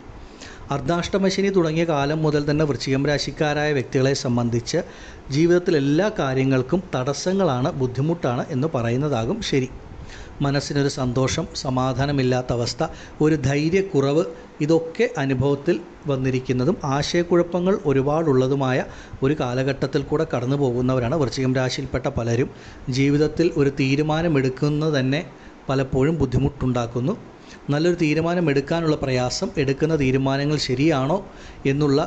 അർദ്ധാഷ്ടമ ശനി തുടങ്ങിയ കാലം മുതൽ തന്നെ വൃശ്ചികം രാശിക്കാരായ വ്യക്തികളെ സംബന്ധിച്ച് ജീവിതത്തിൽ എല്ലാ കാര്യങ്ങൾക്കും തടസ്സങ്ങളാണ്, ബുദ്ധിമുട്ടാണ് എന്ന് പറയുന്നതാകും ശരി. മനസ്സിനൊരു സന്തോഷം, സമാധാനമില്ലാത്ത അവസ്ഥ, ഒരു ധൈര്യക്കുറവ് ഇതൊക്കെ അനുഭവത്തിൽ വന്നിരിക്കുന്നതും ആശയക്കുഴപ്പങ്ങൾ ഒരുപാടുള്ളതുമായ ഒരു കാലഘട്ടത്തിൽ കൂടെ കടന്നു പോകുന്നവരാണ് വൃശ്ചികം രാശിയിൽപ്പെട്ട പലരും. ജീവിതത്തിൽ ഒരു തീരുമാനമെടുക്കുന്നത് തന്നെ പലപ്പോഴും ബുദ്ധിമുട്ടുണ്ടാക്കുന്നു. നല്ലൊരു തീരുമാനമെടുക്കാനുള്ള പ്രയാസം, എടുക്കുന്ന തീരുമാനങ്ങൾ ശരിയാണോ എന്നുള്ള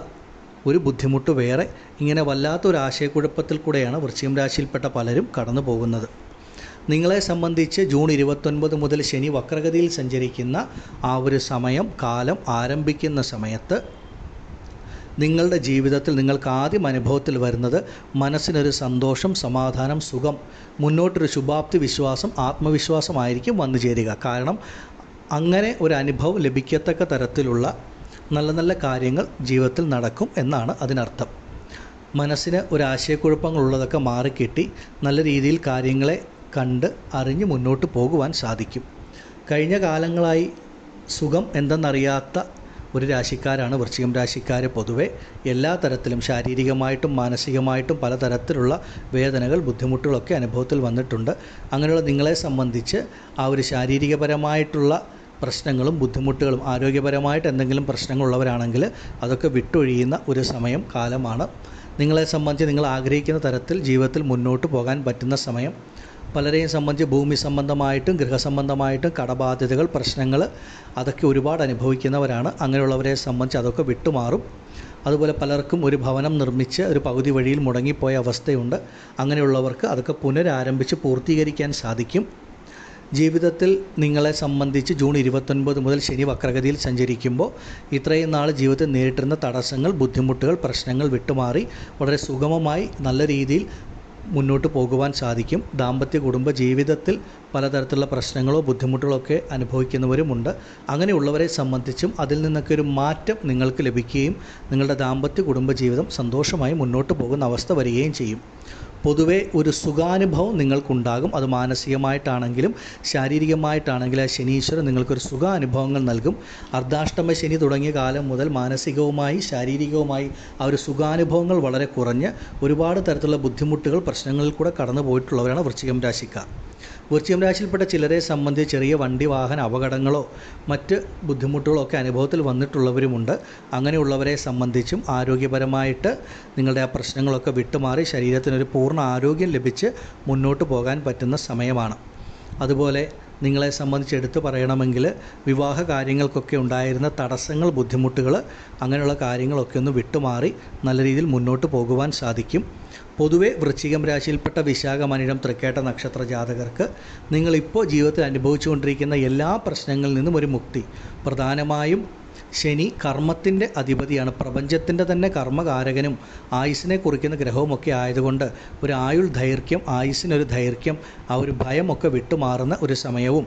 ഒരു ബുദ്ധിമുട്ട് വേറെ. ഇങ്ങനെ വല്ലാത്തൊരു ആശയക്കുഴപ്പത്തിൽ കൂടെയാണ് വൃശ്ചികം രാശിയിൽപ്പെട്ട പലരും കടന്നു പോകുന്നത്. നിങ്ങളെ സംബന്ധിച്ച് ജൂൺ 29 മുതൽ ശനി വക്രഗതിയിൽ സഞ്ചരിക്കുന്ന ആ ഒരു സമയം, കാലം ആരംഭിക്കുന്ന സമയത്ത് നിങ്ങളുടെ ജീവിതത്തിൽ നിങ്ങൾക്ക് ആദ്യം അനുഭവത്തിൽ വരുന്നത് മനസ്സിനൊരു സന്തോഷം, സമാധാനം, സുഖം, മുന്നോട്ടൊരു ശുഭാപ്തി വിശ്വാസം, ആത്മവിശ്വാസമായിരിക്കും വന്നു ചേരുക. കാരണം അങ്ങനെ ഒരു അനുഭവം ലഭിക്കത്തക്ക തരത്തിലുള്ള നല്ല നല്ല കാര്യങ്ങൾ ജീവിതത്തിൽ നടക്കും എന്നാണ് അതിനർത്ഥം. മനസ്സിന് ഒരു ആശയക്കുഴപ്പങ്ങളുള്ളതൊക്കെ മാറിക്കിട്ടി നല്ല രീതിയിൽ കാര്യങ്ങളെ കണ്ട് അറിഞ്ഞ് മുന്നോട്ട് പോകുവാൻ സാധിക്കും. കഴിഞ്ഞ കാലങ്ങളായി സുഖം എന്തെന്നറിയാത്ത ഒരു രാശിക്കാരാണ് വൃശ്ചികം രാശിക്കാർ. പൊതുവെ എല്ലാ തരത്തിലും ശാരീരികമായിട്ടും മാനസികമായിട്ടും പലതരത്തിലുള്ള വേദനകൾ, ബുദ്ധിമുട്ടുകളൊക്കെ അനുഭവത്തിൽ വന്നിട്ടുണ്ട്. അങ്ങനെയുള്ള നിങ്ങളെ സംബന്ധിച്ച് ആ ഒരു ശാരീരികപരമായിട്ടുള്ള പ്രശ്നങ്ങളും ബുദ്ധിമുട്ടുകളും, ആരോഗ്യപരമായിട്ട് എന്തെങ്കിലും പ്രശ്നങ്ങളുള്ളവരാണെങ്കിൽ അതൊക്കെ വിട്ടൊഴിയുന്ന ഒരു സമയം, കാലമാണ്. നിങ്ങളെ സംബന്ധിച്ച് നിങ്ങൾ ആഗ്രഹിക്കുന്ന തരത്തിൽ ജീവിതത്തിൽ മുന്നോട്ട് പോകാൻ പറ്റുന്ന സമയം. പലരെയും സംബന്ധിച്ച് ഭൂമി സംബന്ധമായിട്ടും ഗൃഹസംബന്ധമായിട്ടും കടബാധ്യതകൾ, പ്രശ്നങ്ങൾ അതൊക്കെ ഒരുപാട് അനുഭവിക്കുന്നവരാണ്. അങ്ങനെയുള്ളവരെ സംബന്ധിച്ച് അതൊക്കെ വിട്ടുമാറും. അതുപോലെ പലർക്കും ഒരു ഭവനം നിർമ്മിച്ച് ഒരു പകുതി വഴിയിൽ മുടങ്ങിപ്പോയ അവസ്ഥയുണ്ട്. അങ്ങനെയുള്ളവർക്ക് അതൊക്കെ പുനരാരംഭിച്ച് പൂർത്തീകരിക്കാൻ സാധിക്കും. ജീവിതത്തിൽ നിങ്ങളെ സംബന്ധിച്ച് ജൂൺ 29 മുതൽ ശനി വക്രഗതിയിൽ സഞ്ചരിക്കുമ്പോൾ ഇത്രയും നാൾ ജീവിതത്തിൽ നേരിട്ടിരുന്ന തടസ്സങ്ങൾ, ബുദ്ധിമുട്ടുകൾ, പ്രശ്നങ്ങൾ വിട്ടുമാറി വളരെ സുഗമമായി നല്ല രീതിയിൽ മുന്നോട്ട് പോകുവാൻ സാധിക്കും. ദാമ്പത്യ കുടുംബ ജീവിതത്തിൽ പലതരത്തിലുള്ള പ്രശ്നങ്ങളോ ബുദ്ധിമുട്ടുകളോ ഒക്കെ അനുഭവിക്കുന്നവരുമുണ്ട്. അങ്ങനെയുള്ളവരെ സംബന്ധിച്ചും അതിൽ നിന്നൊക്കെ ഒരു മാറ്റം നിങ്ങൾക്ക് ലഭിക്കുകയും നിങ്ങളുടെ ദാമ്പത്യ കുടുംബ ജീവിതം സന്തോഷമായി മുന്നോട്ട് പോകുന്ന അവസ്ഥ വരികയും ചെയ്യും. പൊതുവെ ഒരു സുഖാനുഭവം നിങ്ങൾക്കുണ്ടാകും. അത് മാനസികമായിട്ടാണെങ്കിലും ശാരീരികമായിട്ടാണെങ്കിലും ആ ശനീശ്വരൻ നിങ്ങൾക്കൊരു സുഖാനുഭവങ്ങൾ നൽകും. അർദ്ധാഷ്ടമ ശനി തുടങ്ങിയ കാലം മുതൽ മാനസികവുമായി ശാരീരികവുമായി ആ ഒരു സുഖാനുഭവങ്ങൾ വളരെ കുറഞ്ഞ് ഒരുപാട് തരത്തിലുള്ള ബുദ്ധിമുട്ടുകൾ, പ്രശ്നങ്ങളിൽ കൂടെ കടന്നു പോയിട്ടുള്ളവരാണ് വൃശ്ചികം രാശിക്കാർ. വൃശ്ചികം രാശിയിൽപ്പെട്ട ചിലരെ സംബന്ധിച്ച് ചെറിയ വണ്ടി വാഹന അപകടങ്ങളോ മറ്റ് ബുദ്ധിമുട്ടുകളോ ഒക്കെ അനുഭവത്തിൽ വന്നിട്ടുള്ളവരുമുണ്ട്. അങ്ങനെയുള്ളവരെ സംബന്ധിച്ചും ആരോഗ്യപരമായിട്ട് നിങ്ങളുടെ ആ പ്രശ്നങ്ങളൊക്കെ വിട്ടുമാറി ശരീരത്തിനൊരു പൂർണ്ണ ആരോഗ്യം ലഭിച്ച് മുന്നോട്ട് പോകാൻ പറ്റുന്ന സമയമാണ്. അതുപോലെ നിങ്ങളെ സംബന്ധിച്ച് എടുത്തു പറയണമെങ്കിൽ വിവാഹ കാര്യങ്ങൾക്കൊക്കെ ഉണ്ടായിരുന്ന തടസ്സങ്ങൾ, ബുദ്ധിമുട്ടുകൾ, അങ്ങനെയുള്ള കാര്യങ്ങളൊക്കെ ഒന്ന് വിട്ടുമാറി നല്ല രീതിയിൽ മുന്നോട്ട് പോകുവാൻ സാധിക്കും. പൊതുവെ വൃശ്ചികം രാശിയിൽപ്പെട്ട വിശാഖം, അനിഴം, തൃക്കേട്ട നക്ഷത്ര ജാതകർക്ക് നിങ്ങളിപ്പോൾ ജീവിതത്തിൽ അനുഭവിച്ചുകൊണ്ടിരിക്കുന്ന എല്ലാ പ്രശ്നങ്ങളിൽ നിന്നും ഒരു മുക്തി. പ്രധാനമായും ശനി കർമ്മത്തിൻ്റെ അധിപതിയാണ്. പ്രപഞ്ചത്തിൻ്റെ തന്നെ കർമ്മകാരകനും ആയുസ്സിനെ കുറിക്കുന്ന ഗ്രഹവുമൊക്കെ ആയതുകൊണ്ട് ഒരു ആയുൾ ദൈർഘ്യം, ആയുസ്സിനൊരു ദൈർഘ്യം, ആ ഒരു ഭയമൊക്കെ വിട്ടുമാറുന്ന ഒരു സമയവും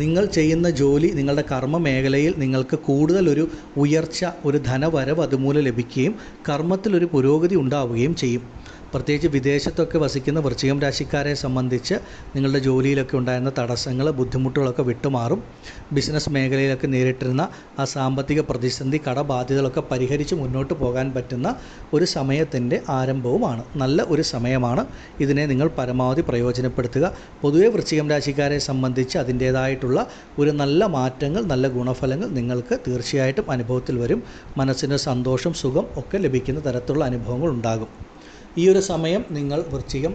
നിങ്ങൾ ചെയ്യുന്ന ജോലി, നിങ്ങളുടെ കർമ്മ മേഖലയിൽ നിങ്ങൾക്ക് കൂടുതലൊരു ഉയർച്ച, ഒരു ധനവരവ് അതുമൂലം ലഭിക്കുകയും കർമ്മത്തിലൊരു പുരോഗതി ഉണ്ടാവുകയും ചെയ്യും. പ്രത്യേകിച്ച് വിദേശത്തൊക്കെ വസിക്കുന്ന വൃശ്ചികം രാശിക്കാരെ സംബന്ധിച്ച് നിങ്ങളുടെ ജോലിയിലൊക്കെ ഉണ്ടായിരുന്ന തടസ്സങ്ങൾ, ബുദ്ധിമുട്ടുകളൊക്കെ വിട്ടുമാറും. ബിസിനസ് മേഖലയിലൊക്കെ നേരിട്ടിരുന്ന ആ സാമ്പത്തിക പ്രതിസന്ധി, കടബാധ്യതകളൊക്കെ പരിഹരിച്ച് മുന്നോട്ട് പോകാൻ പറ്റുന്ന ഒരു സമയത്തിൻ്റെ ആരംഭവുമാണ്. നല്ല ഒരു സമയമാണ്. ഇതിനെ നിങ്ങൾ പരമാവധി പ്രയോജനപ്പെടുത്തുക. പൊതുവെ വൃശ്ചികം രാശിക്കാരെ സംബന്ധിച്ച് അതിൻ്റേതായിട്ടുള്ള ഒരു നല്ല മാറ്റങ്ങൾ, നല്ല ഗുണഫലങ്ങൾ നിങ്ങൾക്ക് തീർച്ചയായിട്ടും അനുഭവത്തിൽ വരും. മനസ്സിന് സന്തോഷം, സുഖം ഒക്കെ ലഭിക്കുന്ന തരത്തിലുള്ള അനുഭവങ്ങൾ ഉണ്ടാകും. ഈ ഒരു സമയം നിങ്ങൾ വൃശ്ചികം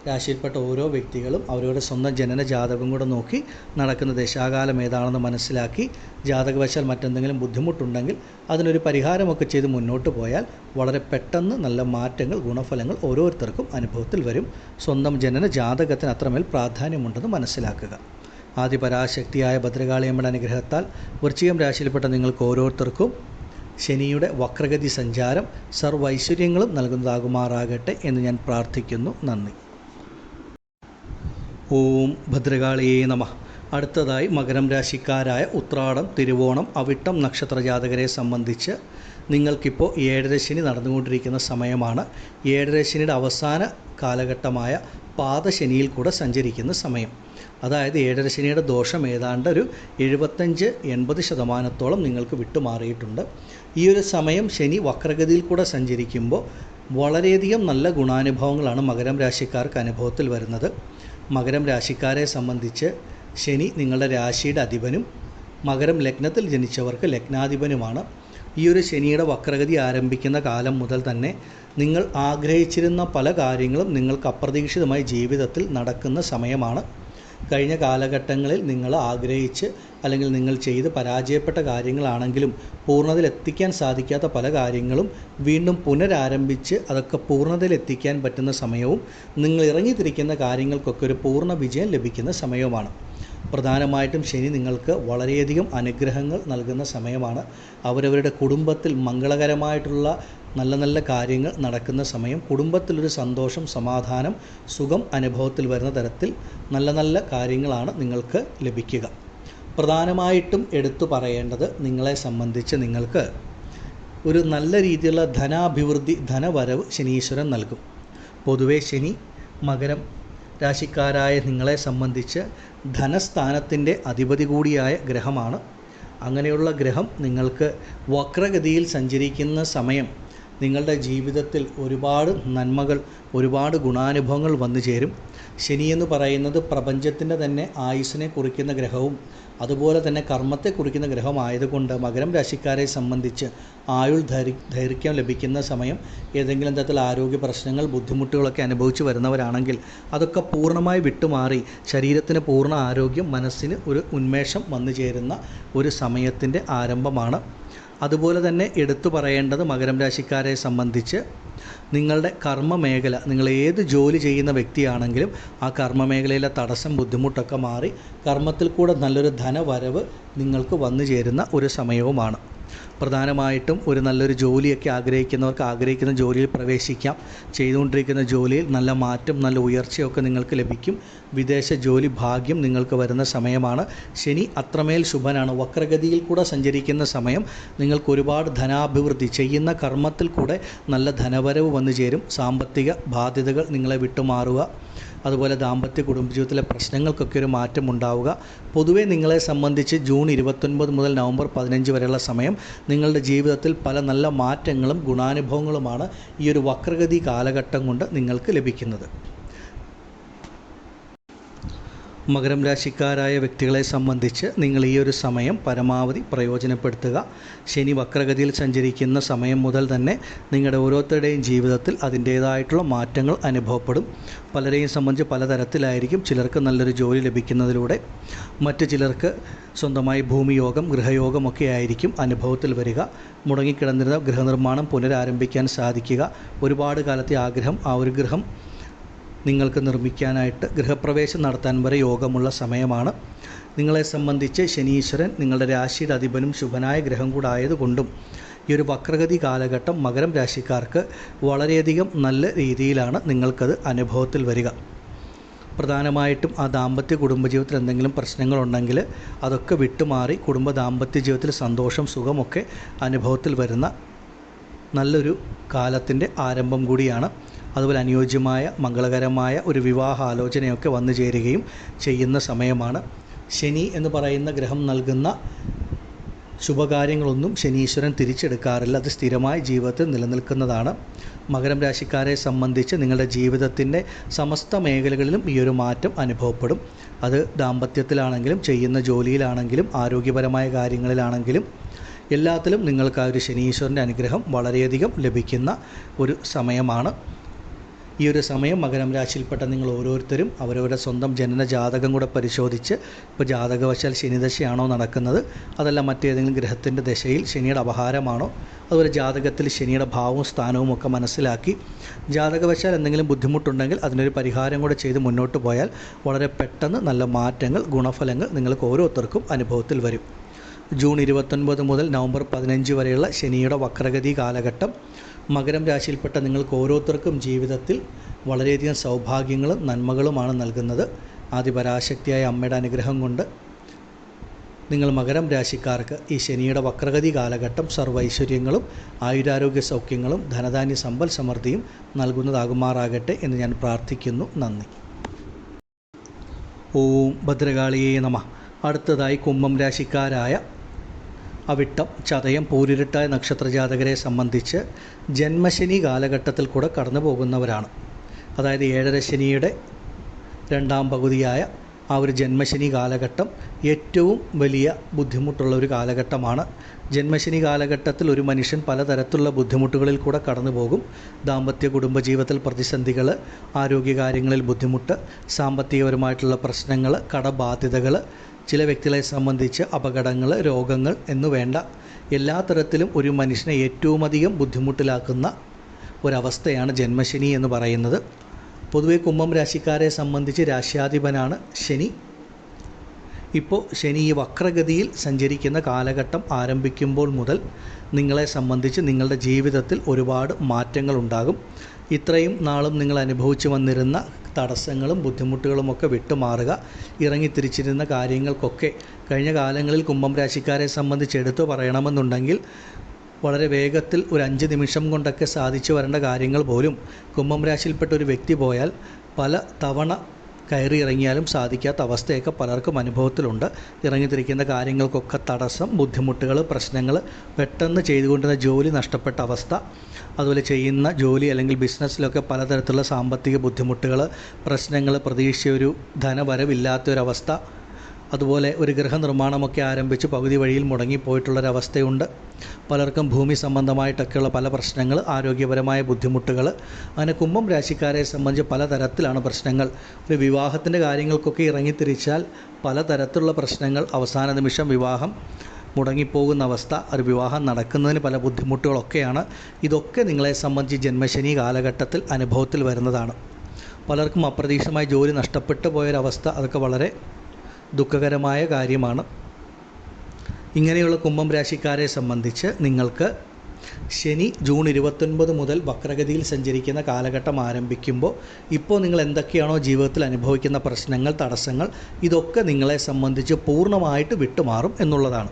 രാശിയിൽപ്പെട്ട ഓരോ വ്യക്തികളും അവരുടെ സ്വന്തം ജനന ജാതകം കൂടെ നോക്കി നടക്കുന്ന ദശാകാലം ഏതാണെന്ന് മനസ്സിലാക്കി ജാതകവശാൽ മറ്റെന്തെങ്കിലും ബുദ്ധിമുട്ടുണ്ടെങ്കിൽ അതിനൊരു പരിഹാരമൊക്കെ ചെയ്ത് മുന്നോട്ട് പോയാൽ വളരെ പെട്ടെന്ന് നല്ല മാറ്റങ്ങൾ, ഗുണഫലങ്ങൾ ഓരോരുത്തർക്കും അനുഭവത്തിൽ വരും. സ്വന്തം ജനന ജാതകത്തിന് അത്രമേൽ പ്രാധാന്യമുണ്ടെന്ന് മനസ്സിലാക്കുക. ആദിപരാശക്തിയായ ഭദ്രകാളിയമ്മയുടെ അനുഗ്രഹത്താൽ വൃശ്ചികം രാശിയിൽപ്പെട്ട നിങ്ങൾക്ക് ഓരോരുത്തർക്കും ശനിയുടെ വക്രഗതി സഞ്ചാരം സർവൈശ്വര്യങ്ങളും നൽകുന്നതാകുമാറാകട്ടെ എന്ന് ഞാൻ പ്രാർത്ഥിക്കുന്നു. നന്ദി. ഓം ഭദ്രകാളിയേ നമഃ. അടുത്തതായി മകരം രാശിക്കാരായ ഉത്രാടം, തിരുവോണം, അവിട്ടം നക്ഷത്ര ജാതകരെ സംബന്ധിച്ച് നിങ്ങൾക്കിപ്പോൾ 7.5 ശനി നടന്നുകൊണ്ടിരിക്കുന്ന സമയമാണ്. 7.5 ശനിയുടെ അവസാന കാലഘട്ടമായ പാദശനിയിൽ കൂടെ സഞ്ചരിക്കുന്ന സമയം. അതായത് 7.5 ശനിയുടെ ദോഷം ഏതാണ്ട് ഒരു 75-80% നിങ്ങൾക്ക് വിട്ടുമാറിയിട്ടുണ്ട്. ഈ ഒരു സമയം ശനി വക്രഗതിയിൽ കൂടെ സഞ്ചരിക്കുമ്പോൾ വളരെയധികം നല്ല ഗുണാനുഭവങ്ങളാണ് മകരം രാശിക്കാർക്ക് അനുഭവത്തിൽ വരുന്നത്. മകരം രാശിക്കാരെ സംബന്ധിച്ച് ശനി നിങ്ങളുടെ രാശിയുടെ അധിപനും മകരം ലഗ്നത്തിൽ ജനിച്ചവർക്ക് ലഗ്നാധിപനുമാണ്. ഈ ഒരു ശനിയുടെ വക്രഗതി ആരംഭിക്കുന്ന കാലം മുതൽ തന്നെ നിങ്ങൾ ആഗ്രഹിച്ചിരുന്ന പല കാര്യങ്ങളും നിങ്ങൾക്ക് അപ്രതീക്ഷിതമായി ജീവിതത്തിൽ നടക്കുന്ന സമയമാണ്. കഴിഞ്ഞ കാലഘട്ടങ്ങളിൽ നിങ്ങൾ ആഗ്രഹിച്ച് അല്ലെങ്കിൽ നിങ്ങൾ ചെയ്ത് പരാജയപ്പെട്ട കാര്യങ്ങളാണെങ്കിലും പൂർണ്ണതയിലെത്തിക്കാൻ സാധിക്കാത്ത പല കാര്യങ്ങളും വീണ്ടും പുനരാരംഭിച്ച് അതൊക്കെ പൂർണ്ണതയിലെത്തിക്കാൻ പറ്റുന്ന സമയവും നിങ്ങൾ ഇറങ്ങിത്തിരിക്കുന്ന കാര്യങ്ങൾക്കൊക്കെ ഒരു പൂർണ്ണ വിജയം ലഭിക്കുന്ന സമയവുമാണ്. പ്രധാനമായിട്ടും ശനി നിങ്ങൾക്ക് വളരെയധികം അനുഗ്രഹങ്ങൾ നൽകുന്ന സമയമാണ്. അവരവരുടെ കുടുംബത്തിൽ മംഗളകരമായിട്ടുള്ള നല്ല നല്ല കാര്യങ്ങൾ നടക്കുന്ന സമയം, കുടുംബത്തിലൊരു സന്തോഷം, സമാധാനം, സുഖം അനുഭവത്തിൽ വരുന്ന തരത്തിൽ നല്ല നല്ല കാര്യങ്ങളാണ് നിങ്ങൾക്ക് ലഭിക്കുക. പ്രധാനമായിട്ടും എടുത്തു പറയേണ്ടത്, നിങ്ങളെ സംബന്ധിച്ച് നിങ്ങൾക്ക് ഒരു നല്ല രീതിയിലുള്ള ധനാഭിവൃദ്ധി, ധനവരവ് ശനീശ്വരൻ നൽകും. പൊതുവേ ശനി മകരം രാശിക്കാരായ നിങ്ങളെ സംബന്ധിച്ച് ധനസ്ഥാനത്തിൻ്റെ അധിപതി കൂടിയായ ഗ്രഹമാണ്. അങ്ങനെയുള്ള ഗ്രഹം നിങ്ങൾക്ക് വക്രഗതിയിൽ സഞ്ചരിക്കുന്ന സമയം നിങ്ങളുടെ ജീവിതത്തിൽ ഒരുപാട് നന്മകൾ, ഒരുപാട് ഗുണാനുഭവങ്ങൾ വന്നു ചേരും. ശനി എന്ന് പറയുന്നത് പ്രപഞ്ചത്തിൻ്റെ തന്നെ ആയുസ്സിനെ കുറിക്കുന്ന ഗ്രഹവും അതുപോലെ തന്നെ കർമ്മത്തെ കുറിക്കുന്ന ഗ്രഹമായതുകൊണ്ട് മകരം രാശിക്കാരെ സംബന്ധിച്ച് ആയുൾ ദൈർഘ്യം ലഭിക്കുന്ന സമയം ഏതെങ്കിലും തരത്തിൽ ആരോഗ്യ പ്രശ്നങ്ങൾ, ബുദ്ധിമുട്ടുകളൊക്കെ അനുഭവിച്ച് വരുന്നവരാണെങ്കിൽ അതൊക്കെ പൂർണ്ണമായി വിട്ടുമാറി ശരീരത്തിന് പൂർണ്ണ ആരോഗ്യം, മനസ്സിന് ഒരു ഉന്മേഷം വന്നു ചേരുന്ന ഒരു സമയത്തിൻ്റെ ആരംഭമാണ്. അതുപോലെ തന്നെ എടുത്തു പറയേണ്ടത്, മകരം രാശിക്കാരെ സംബന്ധിച്ച് നിങ്ങളുടെ കർമ്മമേഖല, നിങ്ങൾ ഏത് ജോലി ചെയ്യുന്ന വ്യക്തിയാണെങ്കിലും ആ കർമ്മമേഖലയിലെ തടസ്സം, ബുദ്ധിമുട്ടൊക്കെ മാറി കർമ്മത്തിൽ കൂടെ നല്ലൊരു ധനവരവ് നിങ്ങൾക്ക് വന്നു ചേരുന്ന ഒരു സമയവുമാണ്. പ്രധാനമായിട്ടും ഒരു നല്ലൊരു ജോലിയൊക്കെ ആഗ്രഹിക്കുന്നവർക്ക് ആഗ്രഹിക്കുന്ന ജോലിയിൽ പ്രവേശിക്കാം. ചെയ്തുകൊണ്ടിരിക്കുന്ന ജോലിയിൽ നല്ല മാറ്റം, നല്ല ഉയർച്ചയൊക്കെ നിങ്ങൾക്ക് ലഭിക്കും. വിദേശ ജോലി ഭാഗ്യം നിങ്ങൾക്ക് വരുന്ന സമയമാണ്. ശനി അത്രമേൽ ശുഭനാണ്. വക്രഗതിയിൽ കൂടെ സഞ്ചരിക്കുന്ന സമയം നിങ്ങൾക്ക് ഒരുപാട് ധനാഭിവൃദ്ധി, ചെയ്യുന്ന കർമ്മത്തിൽ കൂടെ നല്ല ധനവരവ് വന്നു ചേരും. സാമ്പത്തിക ബാധ്യതകൾ നിങ്ങളെ വിട്ടുമാറുക, അതുപോലെ ദാമ്പത്യ കുടുംബജീവിതത്തിലെ പ്രശ്നങ്ങൾക്കൊക്കെ ഒരു മാറ്റം ഉണ്ടാവുക. പൊതുവെ നിങ്ങളെ സംബന്ധിച്ച് ജൂൺ 29 മുതൽ നവംബർ 15 വരെയുള്ള സമയം നിങ്ങളുടെ ജീവിതത്തിൽ പല നല്ല മാറ്റങ്ങളും ഗുണാനുഭവങ്ങളുമാണ് ഈ ഒരു വക്രഗതി കാലഘട്ടം കൊണ്ട് നിങ്ങൾക്ക് ലഭിക്കുന്നത്. മകരം രാശിക്കാരായ വ്യക്തികളെ സംബന്ധിച്ച് നിങ്ങൾ ഈ ഒരു സമയം പരമാവധി പ്രയോജനപ്പെടുത്തുക. ശനി വക്രഗതിയിൽ സഞ്ചരിക്കുന്ന സമയം മുതൽ തന്നെ നിങ്ങളുടെ ഓരോരുത്തരുടെയും ജീവിതത്തിൽ അതിൻ്റേതായിട്ടുള്ള മാറ്റങ്ങൾ അനുഭവപ്പെടും. പലരെയും സംബന്ധിച്ച് പലതരത്തിലായിരിക്കും. ചിലർക്ക് നല്ലൊരു ജോലി ലഭിക്കുന്നതിലൂടെ, മറ്റു ചിലർക്ക് സ്വന്തമായി ഭൂമിയോഗം, ഗൃഹയോഗമൊക്കെ ആയിരിക്കും അനുഭവത്തിൽ വരിക. മുടങ്ങിക്കിടന്നിരുന്ന ഗൃഹനിർമ്മാണം പുനരാരംഭിക്കാൻ സാധിക്കുക. ഒരുപാട് കാലത്തെ ആഗ്രഹം, ആ ഒരു ഗൃഹം നിങ്ങൾക്ക് നിർമ്മിക്കാനായിട്ട് ഗൃഹപ്രവേശം നടത്താൻ വരെ യോഗമുള്ള സമയമാണ്. നിങ്ങളെ സംബന്ധിച്ച് ശനീശ്വരൻ നിങ്ങളുടെ രാശിയുടെ അധിപനും ശുഭനായ ഗ്രഹം കൂടെ ആയതുകൊണ്ടും ഈ ഒരു വക്രഗതി കാലഘട്ടം മകരം രാശിക്കാർക്ക് വളരെയധികം നല്ല രീതിയിലാണ് നിങ്ങൾക്കത് അനുഭവത്തിൽ വരിക. പ്രധാനമായിട്ടും ആ ദാമ്പത്യ കുടുംബജീവിതത്തിൽ എന്തെങ്കിലും പ്രശ്നങ്ങളുണ്ടെങ്കിൽ അതൊക്കെ വിട്ടുമാറി ദാമ്പത്യ ജീവിതത്തിൽ സന്തോഷം, സുഖമൊക്കെ അനുഭവത്തിൽ വരുന്ന നല്ലൊരു കാലത്തിൻ്റെ ആരംഭം കൂടിയാണ്. അതുപോലെ അനുയോജ്യമായ മംഗളകരമായ ഒരു വിവാഹ ആലോചനയൊക്കെ വന്നു ചേരുകയും ചെയ്യുന്ന സമയമാണ്. ശനി എന്ന് പറയുന്ന ഗ്രഹം നൽകുന്ന ശുഭകാര്യങ്ങളൊന്നും ശനീശ്വരൻ തിരിച്ചെടുക്കാറില്ല. അത് സ്ഥിരമായി ജീവിതത്തിൽ നിലനിൽക്കുന്നതാണ്. മകരം രാശിക്കാരെ സംബന്ധിച്ച് നിങ്ങളുടെ ജീവിതത്തിൻ്റെ സമസ്ത മേഖലകളിലും ഈ ഒരു മാറ്റം അനുഭവപ്പെടും. അത് ദാമ്പത്യത്തിലാണെങ്കിലും, ചെയ്യുന്ന ജോലിയിലാണെങ്കിലും, ആരോഗ്യപരമായ കാര്യങ്ങളിലാണെങ്കിലും എല്ലാത്തിലും നിങ്ങൾക്ക് ആ ഒരു ശനീശ്വരൻ്റെ അനുഗ്രഹം വളരെയധികം ലഭിക്കുന്ന ഒരു സമയമാണ്. ഈ ഒരു സമയം മകരം രാശിയിൽപ്പെട്ട നിങ്ങൾ ഓരോരുത്തരും അവരവരുടെ സ്വന്തം ജനന ജാതകം കൂടെ പരിശോധിച്ച്, ഇപ്പോൾ ജാതകവശാൽ ശനിദശയാണോ നടക്കുന്നത്, അതല്ല മറ്റേതെങ്കിലും ഗ്രഹത്തിൻ്റെ ദശയിൽ ശനിയുടെ അപഹാരമാണോ, അതുപോലെ ജാതകത്തിൽ ശനിയുടെ ഭാവവും സ്ഥാനവും ഒക്കെ മനസ്സിലാക്കി ജാതകവശാൽ എന്തെങ്കിലും ബുദ്ധിമുട്ടുണ്ടെങ്കിൽ അതിനൊരു പരിഹാരം കൂടെ ചെയ്ത് മുന്നോട്ട് പോയാൽ വളരെ പെട്ടെന്ന് നല്ല മാറ്റങ്ങൾ, ഗുണഫലങ്ങൾ നിങ്ങൾക്ക് ഓരോരുത്തർക്കും അനുഭവത്തിൽ വരും. ജൂൺ 29 മുതൽ നവംബർ 15 വരെയുള്ള ശനിയുടെ വക്രഗതി കാലഘട്ടം മകരം രാശിയിൽപ്പെട്ട നിങ്ങൾക്ക് ഓരോരുത്തർക്കും ജീവിതത്തിൽ വളരെയധികം സൗഭാഗ്യങ്ങളും നന്മകളുമാണ് നൽകുന്നത്. ആദിപരാശക്തിയായ അമ്മയുടെ അനുഗ്രഹം കൊണ്ട് നിങ്ങൾ മകരം രാശിക്കാർക്ക് ഈ ശനിയുടെ വക്രഗതി കാലഘട്ടം സർവ്വൈശ്വര്യങ്ങളും ആയുരാരോഗ്യ സൗഖ്യങ്ങളും ധനധാന്യ സമ്പൽ സമൃദ്ധിയും നൽകുന്നതാകുമാറാകട്ടെ എന്ന് ഞാൻ പ്രാർത്ഥിക്കുന്നു. നന്ദി. ഓം ഭദ്രകാളിയേ നമഃ. അടുത്തതായി കുംഭം രാശിക്കാരായ അവിട്ടം, ചതയം, പൂരിരുട്ടായ നക്ഷത്രജാതകരെ സംബന്ധിച്ച് ജന്മശനി കാലഘട്ടത്തിൽ കൂടെ കടന്നു പോകുന്നവരാണ്. അതായത് 7.5 ശനിയുടെ രണ്ടാം പകുതിയായ ആ ഒരു ജന്മശനി കാലഘട്ടം ഏറ്റവും വലിയ ബുദ്ധിമുട്ടുള്ള ഒരു കാലഘട്ടമാണ്. ജന്മശനി കാലഘട്ടത്തിൽ ഒരു മനുഷ്യൻ പലതരത്തിലുള്ള ബുദ്ധിമുട്ടുകളിൽ കൂടെ കടന്നു പോകും. ദാമ്പത്യ കുടുംബജീവിതത്തിൽ പ്രതിസന്ധികൾ, ആരോഗ്യകാര്യങ്ങളിൽ ബുദ്ധിമുട്ട്, സാമ്പത്തികപരമായിട്ടുള്ള പ്രശ്നങ്ങൾ, കടബാധ്യതകൾ, ചില വ്യക്തികളെ സംബന്ധിച്ച് അപകടങ്ങൾ, രോഗങ്ങൾ എന്നു വേണ്ട എല്ലാ തരത്തിലും ഒരു മനുഷ്യനെ ഏറ്റവും അധികം ബുദ്ധിമുട്ടിലാക്കുന്ന ഒരവസ്ഥയാണ് ജന്മശനി എന്ന് പറയുന്നത്. പൊതുവെ കുംഭം രാശിക്കാരെ സംബന്ധിച്ച് രാശ്യാധിപനാണ് ശനി. ഇപ്പോൾ ശനി ഈ വക്രഗതിയിൽ സഞ്ചരിക്കുന്ന കാലഘട്ടം ആരംഭിക്കുമ്പോൾ മുതൽ നിങ്ങളെ സംബന്ധിച്ച് നിങ്ങളുടെ ജീവിതത്തിൽ ഒരുപാട് മാറ്റങ്ങളുണ്ടാകും. ഇത്രയും നാളും നിങ്ങൾ അനുഭവിച്ചു വന്നിരുന്ന തടസ്സങ്ങളും ബുദ്ധിമുട്ടുകളുമൊക്കെ വിട്ടുമാറുക. ഇറങ്ങിത്തിരിച്ചിരുന്ന കാര്യങ്ങൾക്കൊക്കെ കഴിഞ്ഞ കാലങ്ങളിൽ കുംഭം രാശിക്കാരെ സംബന്ധിച്ച് എടുത്തു പറയണമെന്നുണ്ടെങ്കിൽ വളരെ വേഗത്തിൽ ഒരു 5 നിമിഷം കൊണ്ടൊക്കെ സാധിച്ചു വരേണ്ട കാര്യങ്ങൾ പോലും കുംഭം രാശിയിൽപ്പെട്ട ഒരു വ്യക്തി പോയാൽ പല തവണ കയറി ഇറങ്ങിയാലും സാധിക്കാത്ത അവസ്ഥയൊക്കെ പലർക്കും അനുഭവത്തിലുണ്ട്. ഇറങ്ങിത്തിരിക്കുന്ന കാര്യങ്ങൾക്കൊക്കെ തടസ്സം, ബുദ്ധിമുട്ടുകൾ, പ്രശ്നങ്ങൾ, പെട്ടെന്ന് ചെയ്തുകൊണ്ടിരുന്ന ജോലി നഷ്ടപ്പെട്ട അവസ്ഥ, അതുപോലെ ചെയ്യുന്ന ജോലി അല്ലെങ്കിൽ ബിസിനസ്സിലൊക്കെ പലതരത്തിലുള്ള സാമ്പത്തിക ബുദ്ധിമുട്ടുകൾ, പ്രശ്നങ്ങൾ, പ്രതീക്ഷയൊരു ധനവരവില്ലാത്തൊരവസ്ഥ, അതുപോലെ ഒരു ഗൃഹനിർമ്മാണമൊക്കെ ആരംഭിച്ച് പകുതി വഴിയിൽ മുടങ്ങിപ്പോയിട്ടുള്ളൊരവസ്ഥയുണ്ട്. പലർക്കും ഭൂമി സംബന്ധമായിട്ടൊക്കെയുള്ള പല പ്രശ്നങ്ങൾ, ആരോഗ്യപരമായ ബുദ്ധിമുട്ടുകൾ, അങ്ങനെ കുംഭം രാശിക്കാരെ സംബന്ധിച്ച് പലതരത്തിലാണ് പ്രശ്നങ്ങൾ. ഒരു വിവാഹത്തിൻ്റെ കാര്യങ്ങൾക്കൊക്കെ ഇറങ്ങിത്തിരിച്ചാൽ പലതരത്തിലുള്ള പ്രശ്നങ്ങൾ, അവസാന നിമിഷം വിവാഹം മുടങ്ങിപ്പോകുന്ന അവസ്ഥ, ഒരു വിവാഹം നടക്കുന്നതിന് പല ബുദ്ധിമുട്ടുകളൊക്കെയാണ്. ഇതൊക്കെ നിങ്ങളെ സംബന്ധിച്ച് ജന്മശനി കാലഘട്ടത്തിൽ അനുഭവത്തിൽ വരുന്നതാണ്. പലർക്കും അപ്രതീക്ഷിതമായി ജോലി നഷ്ടപ്പെട്ടു പോയൊരവസ്ഥ, അതൊക്കെ വളരെ ദുഃഖകരമായ കാര്യമാണ്. ഇങ്ങനെയുള്ള കുംഭം രാശിക്കാരെ സംബന്ധിച്ച് നിങ്ങൾക്ക് ശനി ജൂൺ 29 മുതൽ വക്രഗതിയിൽ സഞ്ചരിക്കുന്ന കാലഘട്ടം ആരംഭിക്കുമ്പോൾ ഇപ്പോൾ നിങ്ങൾ എന്തൊക്കെയാണോ ജീവിതത്തിൽ അനുഭവിക്കുന്ന പ്രശ്നങ്ങൾ, തടസ്സങ്ങൾ, ഇതൊക്കെ നിങ്ങളെ സംബന്ധിച്ച് പൂർണ്ണമായിട്ട് വിട്ടുമാറും എന്നുള്ളതാണ്.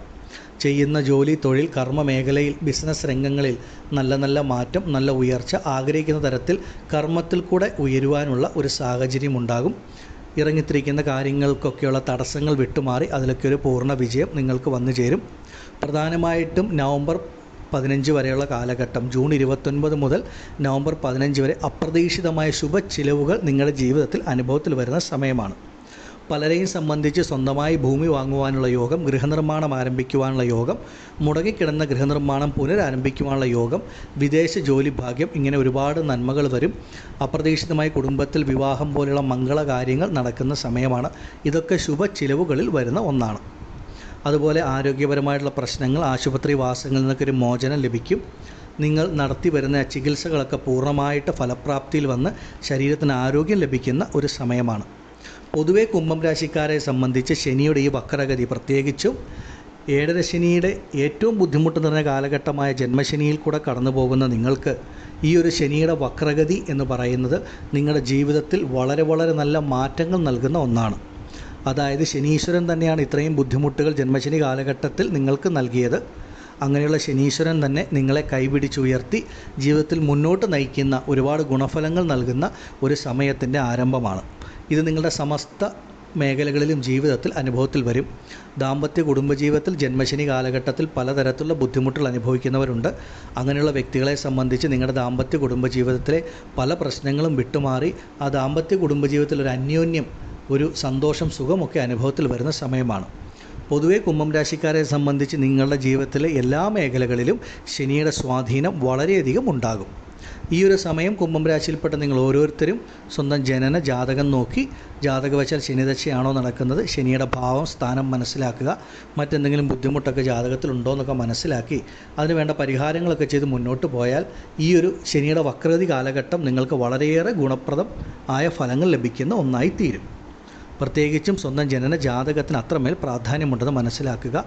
ചെയ്യുന്ന ജോലി, തൊഴിൽ, കർമ്മ മേഖലയിൽ, ബിസിനസ് രംഗങ്ങളിൽ നല്ല നല്ല മാറ്റം, നല്ല ഉയർച്ച, ആഗ്രഹിക്കുന്ന തരത്തിൽ കർമ്മത്തിൽ കൂടെ ഉയരുവാനുള്ള ഒരു സാഹചര്യം ഉണ്ടാകും. ഇറങ്ങിത്തിരിക്കുന്ന കാര്യങ്ങൾക്കൊക്കെയുള്ള തടസ്സങ്ങൾ വിട്ടുമാറി അതിലൊക്കെ ഒരു പൂർണ്ണ വിജയം നിങ്ങൾക്ക് വന്നു ചേരും. പ്രധാനമായിട്ടും നവംബർ 15 വരെയുള്ള കാലഘട്ടം, ജൂൺ 29 മുതൽ നവംബർ 15 വരെ അപ്രതീക്ഷിതമായ ശുഭ ചിലവുകൾ നിങ്ങളുടെ ജീവിതത്തിൽ അനുഭവത്തിൽ വരുന്ന സമയമാണ്. പലരെയും സംബന്ധിച്ച് സ്വന്തമായി ഭൂമി വാങ്ങുവാനുള്ള യോഗം, ഗൃഹനിർമ്മാണം ആരംഭിക്കുവാനുള്ള യോഗം, മുടങ്ങിക്കിടന്ന ഗൃഹനിർമ്മാണം പുനരാരംഭിക്കുവാനുള്ള യോഗം, വിദേശ ജോലി ഭാഗ്യം, ഇങ്ങനെ ഒരുപാട് നന്മകൾ വരും. അപ്രതീക്ഷിതമായി കുടുംബത്തിൽ വിവാഹം പോലുള്ള മംഗളകാര്യങ്ങൾ നടക്കുന്ന സമയമാണ്. ഇതൊക്കെ ശുഭ ചിലവുകളിൽ വരുന്ന ഒന്നാണ്. അതുപോലെ ആരോഗ്യപരമായിട്ടുള്ള പ്രശ്നങ്ങൾ, ആശുപത്രി വാസങ്ങളിൽ നിന്നൊക്കെ ഒരു മോചനം ലഭിക്കും. നിങ്ങൾ നടത്തി വരുന്ന ചികിത്സകളൊക്കെ പൂർണ്ണമായിട്ട് ഫലപ്രാപ്തിയിൽ വന്ന് ശരീരത്തിന് ആരോഗ്യം ലഭിക്കുന്ന ഒരു സമയമാണ്. പൊതുവെ കുംഭം രാശിക്കാരെ സംബന്ധിച്ച് ശനിയുടെ ഈ വക്രഗതി, പ്രത്യേകിച്ചും 7ര ശനിയുടെ ഏറ്റവും ബുദ്ധിമുട്ട് നിറഞ്ഞ കാലഘട്ടമായ ജന്മശനിയിൽ കൂടെ കടന്നു പോകുന്ന നിങ്ങൾക്ക് ഈ ഒരു ശനിയുടെ വക്രഗതി എന്ന് പറയുന്നത് നിങ്ങളുടെ ജീവിതത്തിൽ വളരെ വളരെ നല്ല മാറ്റങ്ങൾ നൽകുന്ന ഒന്നാണ്. അതായത് ശനീശ്വരൻ തന്നെയാണ് ഇത്രയും ബുദ്ധിമുട്ടുകൾ ജന്മശനി കാലഘട്ടത്തിൽ നിങ്ങൾക്ക് നൽകിയത്. അങ്ങനെയുള്ള ശനീശ്വരൻ തന്നെ നിങ്ങളെ കൈപിടിച്ചുയർത്തി ജീവിതത്തിൽ മുന്നോട്ട് നയിക്കുന്ന, ഒരുപാട് ഗുണഫലങ്ങൾ നൽകുന്ന ഒരു സമയത്തിൻ്റെ ആരംഭമാണ്. ഇത് നിങ്ങളുടെ സമസ്ത മേഖലകളിലും ജീവിതത്തിൽ അനുഭവത്തിൽ വരും. ദാമ്പത്യ കുടുംബജീവിതത്തിൽ ജന്മശനി കാലഘട്ടത്തിൽ പലതരത്തിലുള്ള ബുദ്ധിമുട്ടുകൾ അനുഭവിക്കുന്നവരുണ്ട്. അങ്ങനെയുള്ള വ്യക്തികളെ സംബന്ധിച്ച് നിങ്ങളുടെ ദാമ്പത്യ കുടുംബജീവിതത്തിലെ പല പ്രശ്നങ്ങളും വിട്ടുമാറി ആ ദാമ്പത്യ കുടുംബജീവിതത്തിൽ ഒരു അന്യോന്യം, ഒരു സന്തോഷം, സുഖമൊക്കെ അനുഭവത്തിൽ വരുന്ന സമയമാണ്. പൊതുവെ കുംഭം രാശിക്കാരെ സംബന്ധിച്ച് നിങ്ങളുടെ ജീവിതത്തിലെ എല്ലാ മേഖലകളിലും ശനിയുടെ സ്വാധീനം വളരെയധികം ഉണ്ടാകും. ഈ ഒരു സമയം കുംഭം രാശിയിൽപ്പെട്ട നിങ്ങൾ ഓരോരുത്തരും സ്വന്തം ജനന ജാതകം നോക്കി, ജാതകവശാൽ ശനിദശയാണോ നടക്കുന്നത്, ശനിയുടെ ഭാവം, സ്ഥാനം മനസ്സിലാക്കുക, മറ്റെന്തെങ്കിലും ബുദ്ധിമുട്ടൊക്കെ ജാതകത്തിലുണ്ടോ എന്നൊക്കെ മനസ്സിലാക്കി അതിന് വേണ്ട പരിഹാരങ്ങളൊക്കെ ചെയ്ത് മുന്നോട്ട് പോയാൽ ഈ ഒരു ശനിയുടെ വക്രഗതി കാലഘട്ടം നിങ്ങൾക്ക് വളരെയേറെ ഗുണപ്രദം ആയ ഫലങ്ങൾ ലഭിക്കുന്ന ഒന്നായി തീരും. പ്രത്യേകിച്ചും സ്വന്തം ജനന ജാതകത്തിന് അത്രമേൽ പ്രാധാന്യമുണ്ടെന്ന് മനസ്സിലാക്കുക.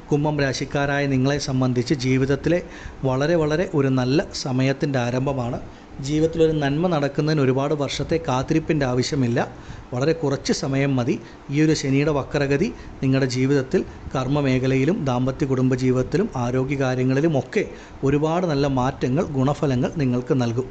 കുംഭം രാശിക്കാരായ നിങ്ങളെ സംബന്ധിച്ച് ജീവിതത്തിലെ വളരെ വളരെ ഒരു നല്ല സമയത്തിൻ്റെ ആരംഭമാണ്. ജീവിതത്തിലൊരു നന്മ നടക്കുന്നതിന് ഒരുപാട് വർഷത്തെ കാത്തിരിപ്പിൻ്റെ ആവശ്യമില്ല. വളരെ കുറച്ച് സമയം മതി. ഈ ഒരു ശനിയുടെ വക്രഗതി നിങ്ങളുടെ ജീവിതത്തിൽ കർമ്മ മേഖലയിലും ദാമ്പത്യ കുടുംബജീവിതത്തിലും ആരോഗ്യകാര്യങ്ങളിലും ഒക്കെ ഒരുപാട് നല്ല മാറ്റങ്ങൾ, ഗുണഫലങ്ങൾ നിങ്ങൾക്ക് നൽകും.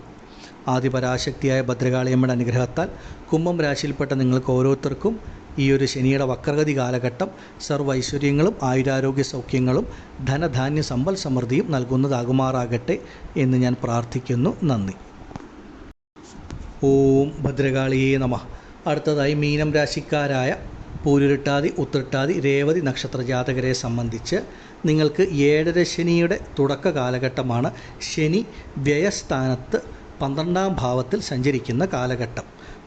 ആദിപരാശക്തിയായ ഭദ്രകാളിയമ്മയുടെ അനുഗ്രഹത്താൽ കുംഭം രാശിയിൽപ്പെട്ട നിങ്ങൾക്ക് ഓരോരുത്തർക്കും ഈ ഒരു ശനിയുടെ വക്രഗതി കാലഘട്ടം സർവ്വ ഐശ്വര്യങ്ങളും ആയുരാരോഗ്യ സൗഖ്യങ്ങളും ധനധാന്യ സമ്പൽ സമൃദ്ധിയും നൽകുന്നതാകുമാറാകട്ടെ എന്ന് ഞാൻ പ്രാർത്ഥിക്കുന്നു. നന്ദി. ഓം ഭദ്രകാളിയേ നമഃ. അടുത്തതായി മീനം രാശിക്കാരായ പൂരുരുട്ടാതി, ഉത്രട്ടാതി, രേവതി നക്ഷത്ര ജാതകരെ സംബന്ധിച്ച് നിങ്ങൾക്ക് 7ര ശനിയുടെ തുടക്ക കാലഘട്ടമാണ്. ശനി വ്യയസ്ഥാനത്ത് 12ാം ഭാവത്തിൽ സഞ്ചരിക്കുന്ന കാലഘട്ടം.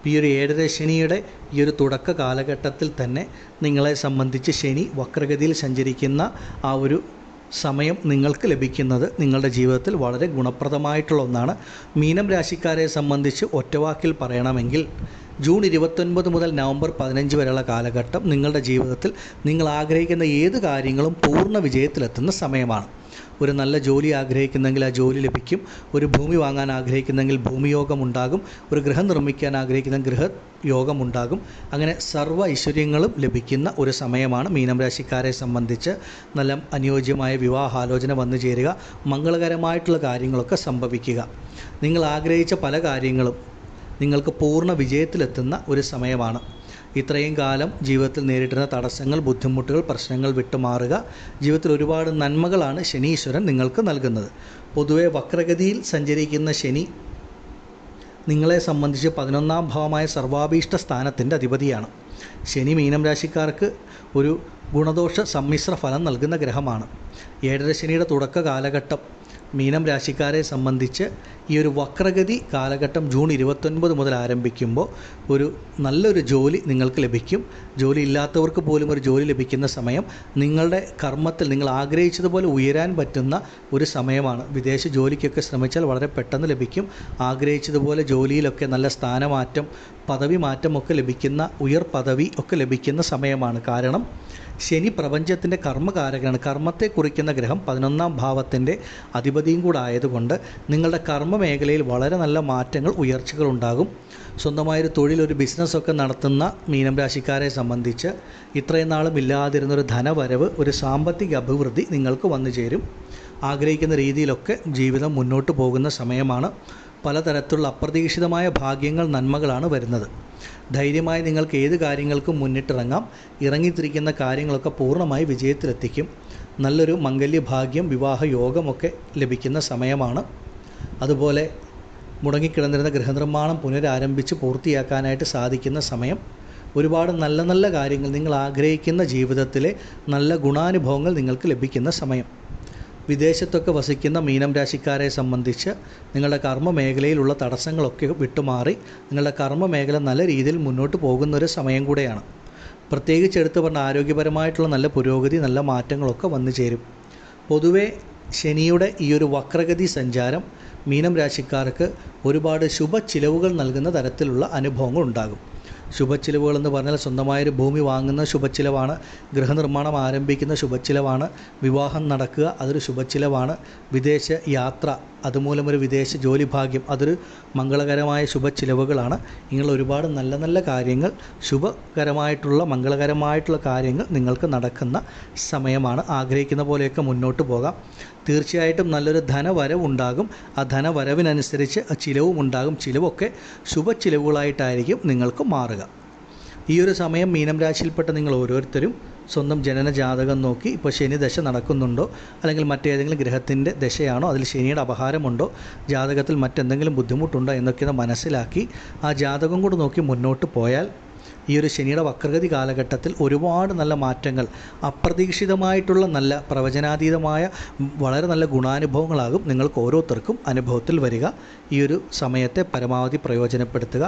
ഈ ഒരു 7ര ശനിയുടെ ഈ ഒരു തുടക്ക കാലഘട്ടത്തിൽ തന്നെ നിങ്ങളെ സംബന്ധിച്ച് ശനി വക്രഗതിയിൽ സഞ്ചരിക്കുന്ന ആ ഒരു സമയം നിങ്ങൾക്ക് ലഭിക്കുന്നത് നിങ്ങളുടെ ജീവിതത്തിൽ വളരെ ഗുണപ്രദമായിട്ടുള്ള ഒന്നാണ്. മീനം രാശിക്കാരെ സംബന്ധിച്ച് ഒറ്റവാക്കിൽ പറയണമെങ്കിൽ ജൂൺ 29 മുതൽ നവംബർ 15 വരെയുള്ള കാലഘട്ടം നിങ്ങളുടെ ജീവിതത്തിൽ നിങ്ങൾ ആഗ്രഹിക്കുന്ന ഏത് കാര്യങ്ങളും പൂർണ്ണ വിജയത്തിലെത്തുന്ന സമയമാണ്. ഒരു നല്ല ജോലി ആഗ്രഹിക്കുന്നെങ്കിൽ ആ ജോലി ലഭിക്കും. ഒരു ഭൂമി വാങ്ങാൻ ആഗ്രഹിക്കുന്നെങ്കിൽ ഭൂമിയോഗമുണ്ടാകും. ഒരു ഗൃഹം നിർമ്മിക്കാൻ ആഗ്രഹിക്കുന്ന ഗൃഹയോഗമുണ്ടാകും. അങ്ങനെ സർവ്വ ഐശ്വര്യങ്ങളും ലഭിക്കുന്ന ഒരു സമയമാണ് മീനം രാശിക്കാരെ സംബന്ധിച്ച്. നല്ല അനുയോജ്യമായ വിവാഹാലോചന വന്നു ചേരുക, മംഗളകരമായിട്ടുള്ള കാര്യങ്ങളൊക്കെ സംഭവിക്കുക. നിങ്ങൾ ആഗ്രഹിച്ച പല കാര്യങ്ങളും നിങ്ങൾക്ക് പൂർണ്ണ വിജയത്തിലെത്തുന്ന ഒരു സമയമാണ്. ഇത്രയും കാലം ജീവിതത്തിൽ നേരിടുന്ന തടസ്സങ്ങൾ, ബുദ്ധിമുട്ടുകൾ, പ്രശ്നങ്ങൾ വിട്ടുമാറുക. ജീവിതത്തിൽ ഒരുപാട് നന്മകളാണ് ശനീശ്വരൻ നിങ്ങൾക്ക് നൽകുന്നത്. പൊതുവെ വക്രഗതിയിൽ സഞ്ചരിക്കുന്ന ശനി നിങ്ങളെ സംബന്ധിച്ച് 11-ാം ഭാവമായ സർവാഭീഷ്ട സ്ഥാനത്തിൻ്റെ അധിപതിയാണ്. ശനി മീനം രാശിക്കാർക്ക് ഒരു ഗുണദോഷ സമ്മിശ്ര ഫലം നൽകുന്ന ഗ്രഹമാണ്. 7ര ശനിയുടെ തുടക്ക കാലഘട്ടം മീനം രാശിക്കാരെ സംബന്ധിച്ച് ഈ ഒരു വക്രഗതി കാലഘട്ടം ജൂൺ 29 മുതൽ ആരംഭിക്കുമ്പോൾ ഒരു നല്ലൊരു ജോലി നിങ്ങൾക്ക് ലഭിക്കും. ജോലി ഇല്ലാത്തവർക്ക് പോലും ഒരു ജോലി ലഭിക്കുന്ന സമയം, നിങ്ങളുടെ കർമ്മത്തിൽ നിങ്ങൾ ആഗ്രഹിച്ചതുപോലെ ഉയരാൻ പറ്റുന്ന ഒരു സമയമാണ്. വിദേശ ജോലിക്കൊക്കെ ശ്രമിച്ചാൽ വളരെ പെട്ടെന്ന് ലഭിക്കും. ആഗ്രഹിച്ചതുപോലെ ജോലിയിലൊക്കെ നല്ല സ്ഥാനമാറ്റം, പദവി മാറ്റമൊക്കെ ലഭിക്കുന്ന, ഉയർ പദവി ഒക്കെ ലഭിക്കുന്ന സമയമാണ്. കാരണം ശനി പ്രപഞ്ചത്തിൻ്റെ കർമ്മകാരകനാണ്. കർമ്മത്തെ കുറിക്കുന്ന ഗ്രഹം 11-ാം ഭാവത്തിൻ്റെ അധിപതിയും കൂടെ ആയതുകൊണ്ട് നിങ്ങളുടെ കർമ്മ മേഖലയിൽ വളരെ നല്ല മാറ്റങ്ങൾ, ഉയർച്ചകൾ ഉണ്ടാകും. സ്വന്തമായൊരു തൊഴിൽ, ഒരു ബിസിനസ്സൊക്കെ നടത്തുന്ന മീനം രാശിക്കാരെ സംബന്ധിച്ച് ഇത്രയും നാളും ഇല്ലാതിരുന്നൊരു ധനവരവ്, ഒരു സാമ്പത്തിക അഭിവൃദ്ധി നിങ്ങൾക്ക് വന്നു ചേരും. ആഗ്രഹിക്കുന്ന രീതിയിലൊക്കെ ജീവിതം മുന്നോട്ട് പോകുന്ന സമയമാണ്. പലതരത്തിലുള്ള അപ്രതീക്ഷിതമായ ഭാഗ്യങ്ങൾ, നന്മകളാണ് വരുന്നത്. ധൈര്യമായി നിങ്ങൾക്ക് ഏത് കാര്യങ്ങൾക്കും മുന്നിട്ടിറങ്ങാം. ഇറങ്ങിത്തിരിക്കുന്ന കാര്യങ്ങളൊക്കെ പൂർണ്ണമായി വിജയത്തിലെത്തിക്കും. നല്ലൊരു മംഗല്യഭാഗ്യം, വിവാഹ യോഗമൊക്കെ ലഭിക്കുന്ന സമയമാണ്. അതുപോലെ മുടങ്ങിക്കിടന്നിരുന്ന ഗൃഹനിർമ്മാണം പുനരാരംഭിച്ച് പൂർത്തിയാക്കാനായിട്ട് സാധിക്കുന്ന സമയം. ഒരുപാട് നല്ല നല്ല കാര്യങ്ങൾ, നിങ്ങൾ ആഗ്രഹിക്കുന്ന ജീവിതത്തിലെ നല്ല ഗുണാനുഭവങ്ങൾ നിങ്ങൾക്ക് ലഭിക്കുന്ന സമയം. വിദേശത്തൊക്കെ വസിക്കുന്ന മീനം രാശിക്കാരെ സംബന്ധിച്ച് നിങ്ങളുടെ കർമ്മ മേഖലയിലുള്ള തടസ്സങ്ങളൊക്കെ വിട്ടുമാറി നിങ്ങളുടെ കർമ്മ മേഖല നല്ല രീതിയിൽ മുന്നോട്ട് പോകുന്നൊരു സമയം കൂടെയാണ്. പ്രത്യേകിച്ച് എടുത്തു പറഞ്ഞ ആരോഗ്യപരമായിട്ടുള്ള നല്ല പുരോഗതി, നല്ല മാറ്റങ്ങളൊക്കെ വന്നു ചേരും. പൊതുവേ ശനിയുടെ ഈ ഒരു വക്രഗതി സഞ്ചാരം മീനം രാശിക്കാർക്ക് ഒരുപാട് ശുഭച്ചിലവുകൾ നൽകുന്ന തരത്തിലുള്ള അനുഭവങ്ങൾ ഉണ്ടാകും. ശുഭച്ചിലവുകളെന്ന് പറഞ്ഞാൽ സ്വന്തമായൊരു ഭൂമി വാങ്ങുന്ന ശുഭച്ചിലവാണ്, ഗൃഹനിർമ്മാണം ആരംഭിക്കുന്ന ശുഭച്ചിലവാണ്, വിവാഹം നടക്കുക അതൊരു ശുഭച്ചിലവാണ്, വിദേശ യാത്ര അതുമൂലമൊരു വിദേശ ജോലി ഭാഗ്യം അതൊരു മംഗളകരമായ ശുഭച്ചിലവുകളാണ്. ഇങ്ങനെയുള്ള ഒരുപാട് നല്ല നല്ല കാര്യങ്ങൾ, ശുഭകരമായിട്ടുള്ള മംഗളകരമായിട്ടുള്ള കാര്യങ്ങൾ നിങ്ങൾക്ക് നടക്കുന്ന സമയമാണ്. ആഗ്രഹിക്കുന്ന പോലെയൊക്കെ മുന്നോട്ട് പോകാം. തീർച്ചയായിട്ടും നല്ലൊരു ധനവരവ് ഉണ്ടാകും. ആ ധനവരവിനനുസരിച്ച് ചിലവും ഉണ്ടാകും. ചിലവൊക്കെ ശുഭച്ചിലവുകളായിട്ടായിരിക്കും നിങ്ങൾക്ക് മാറുക. ഈ ഒരു സമയം മീനം രാശിയിൽപ്പെട്ട നിങ്ങൾ ഓരോരുത്തരും സ്വന്തം ജനന ജാതകം നോക്കി, ഇപ്പോൾ ശനി ദശ നടക്കുന്നുണ്ടോ, അല്ലെങ്കിൽ മറ്റേതെങ്കിലും ഗ്രഹത്തിൻ്റെ ദശയാണോ, അതിൽ ശനിയുടെ അപഹാരമുണ്ടോ, ജാതകത്തിൽ മറ്റെന്തെങ്കിലും ബുദ്ധിമുട്ടുണ്ടോ എന്നൊക്കെ മനസ്സിലാക്കി ആ ജാതകം കൂടെ നോക്കി മുന്നോട്ട് പോയാൽ ഈ ഒരു ശനിയുടെ വക്രഗതി കാലഘട്ടത്തിൽ ഒരുപാട് നല്ല മാറ്റങ്ങൾ, അപ്രതീക്ഷിതമായിട്ടുള്ള നല്ല പ്രവചനാതീതമായ വളരെ നല്ല ഗുണാനുഭവങ്ങളാകും നിങ്ങൾക്ക് ഓരോരുത്തർക്കും അനുഭവത്തിൽ വരിക. ഈ ഒരു സമയത്തെ പരമാവധി പ്രയോജനപ്പെടുത്തുക.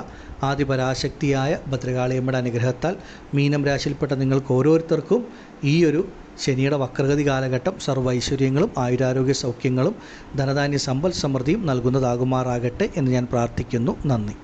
ആദിപരാശക്തിയായ ഭദ്രകാളിയമ്മയുടെ അനുഗ്രഹത്താൽ മീനം രാശിയിൽപ്പെട്ട നിങ്ങൾക്ക് ഓരോരുത്തർക്കും ഈ ഒരു ശനിയുടെ വക്രഗതി കാലഘട്ടം സർവ്വൈശ്വര്യങ്ങളും ആയുരാരോഗ്യ സൗഖ്യങ്ങളും ധനധാന്യ സമ്പൽ സമൃദ്ധിയും നൽകുന്നതാകുമാറാകട്ടെ എന്ന് ഞാൻ പ്രാർത്ഥിക്കുന്നു. നന്ദി.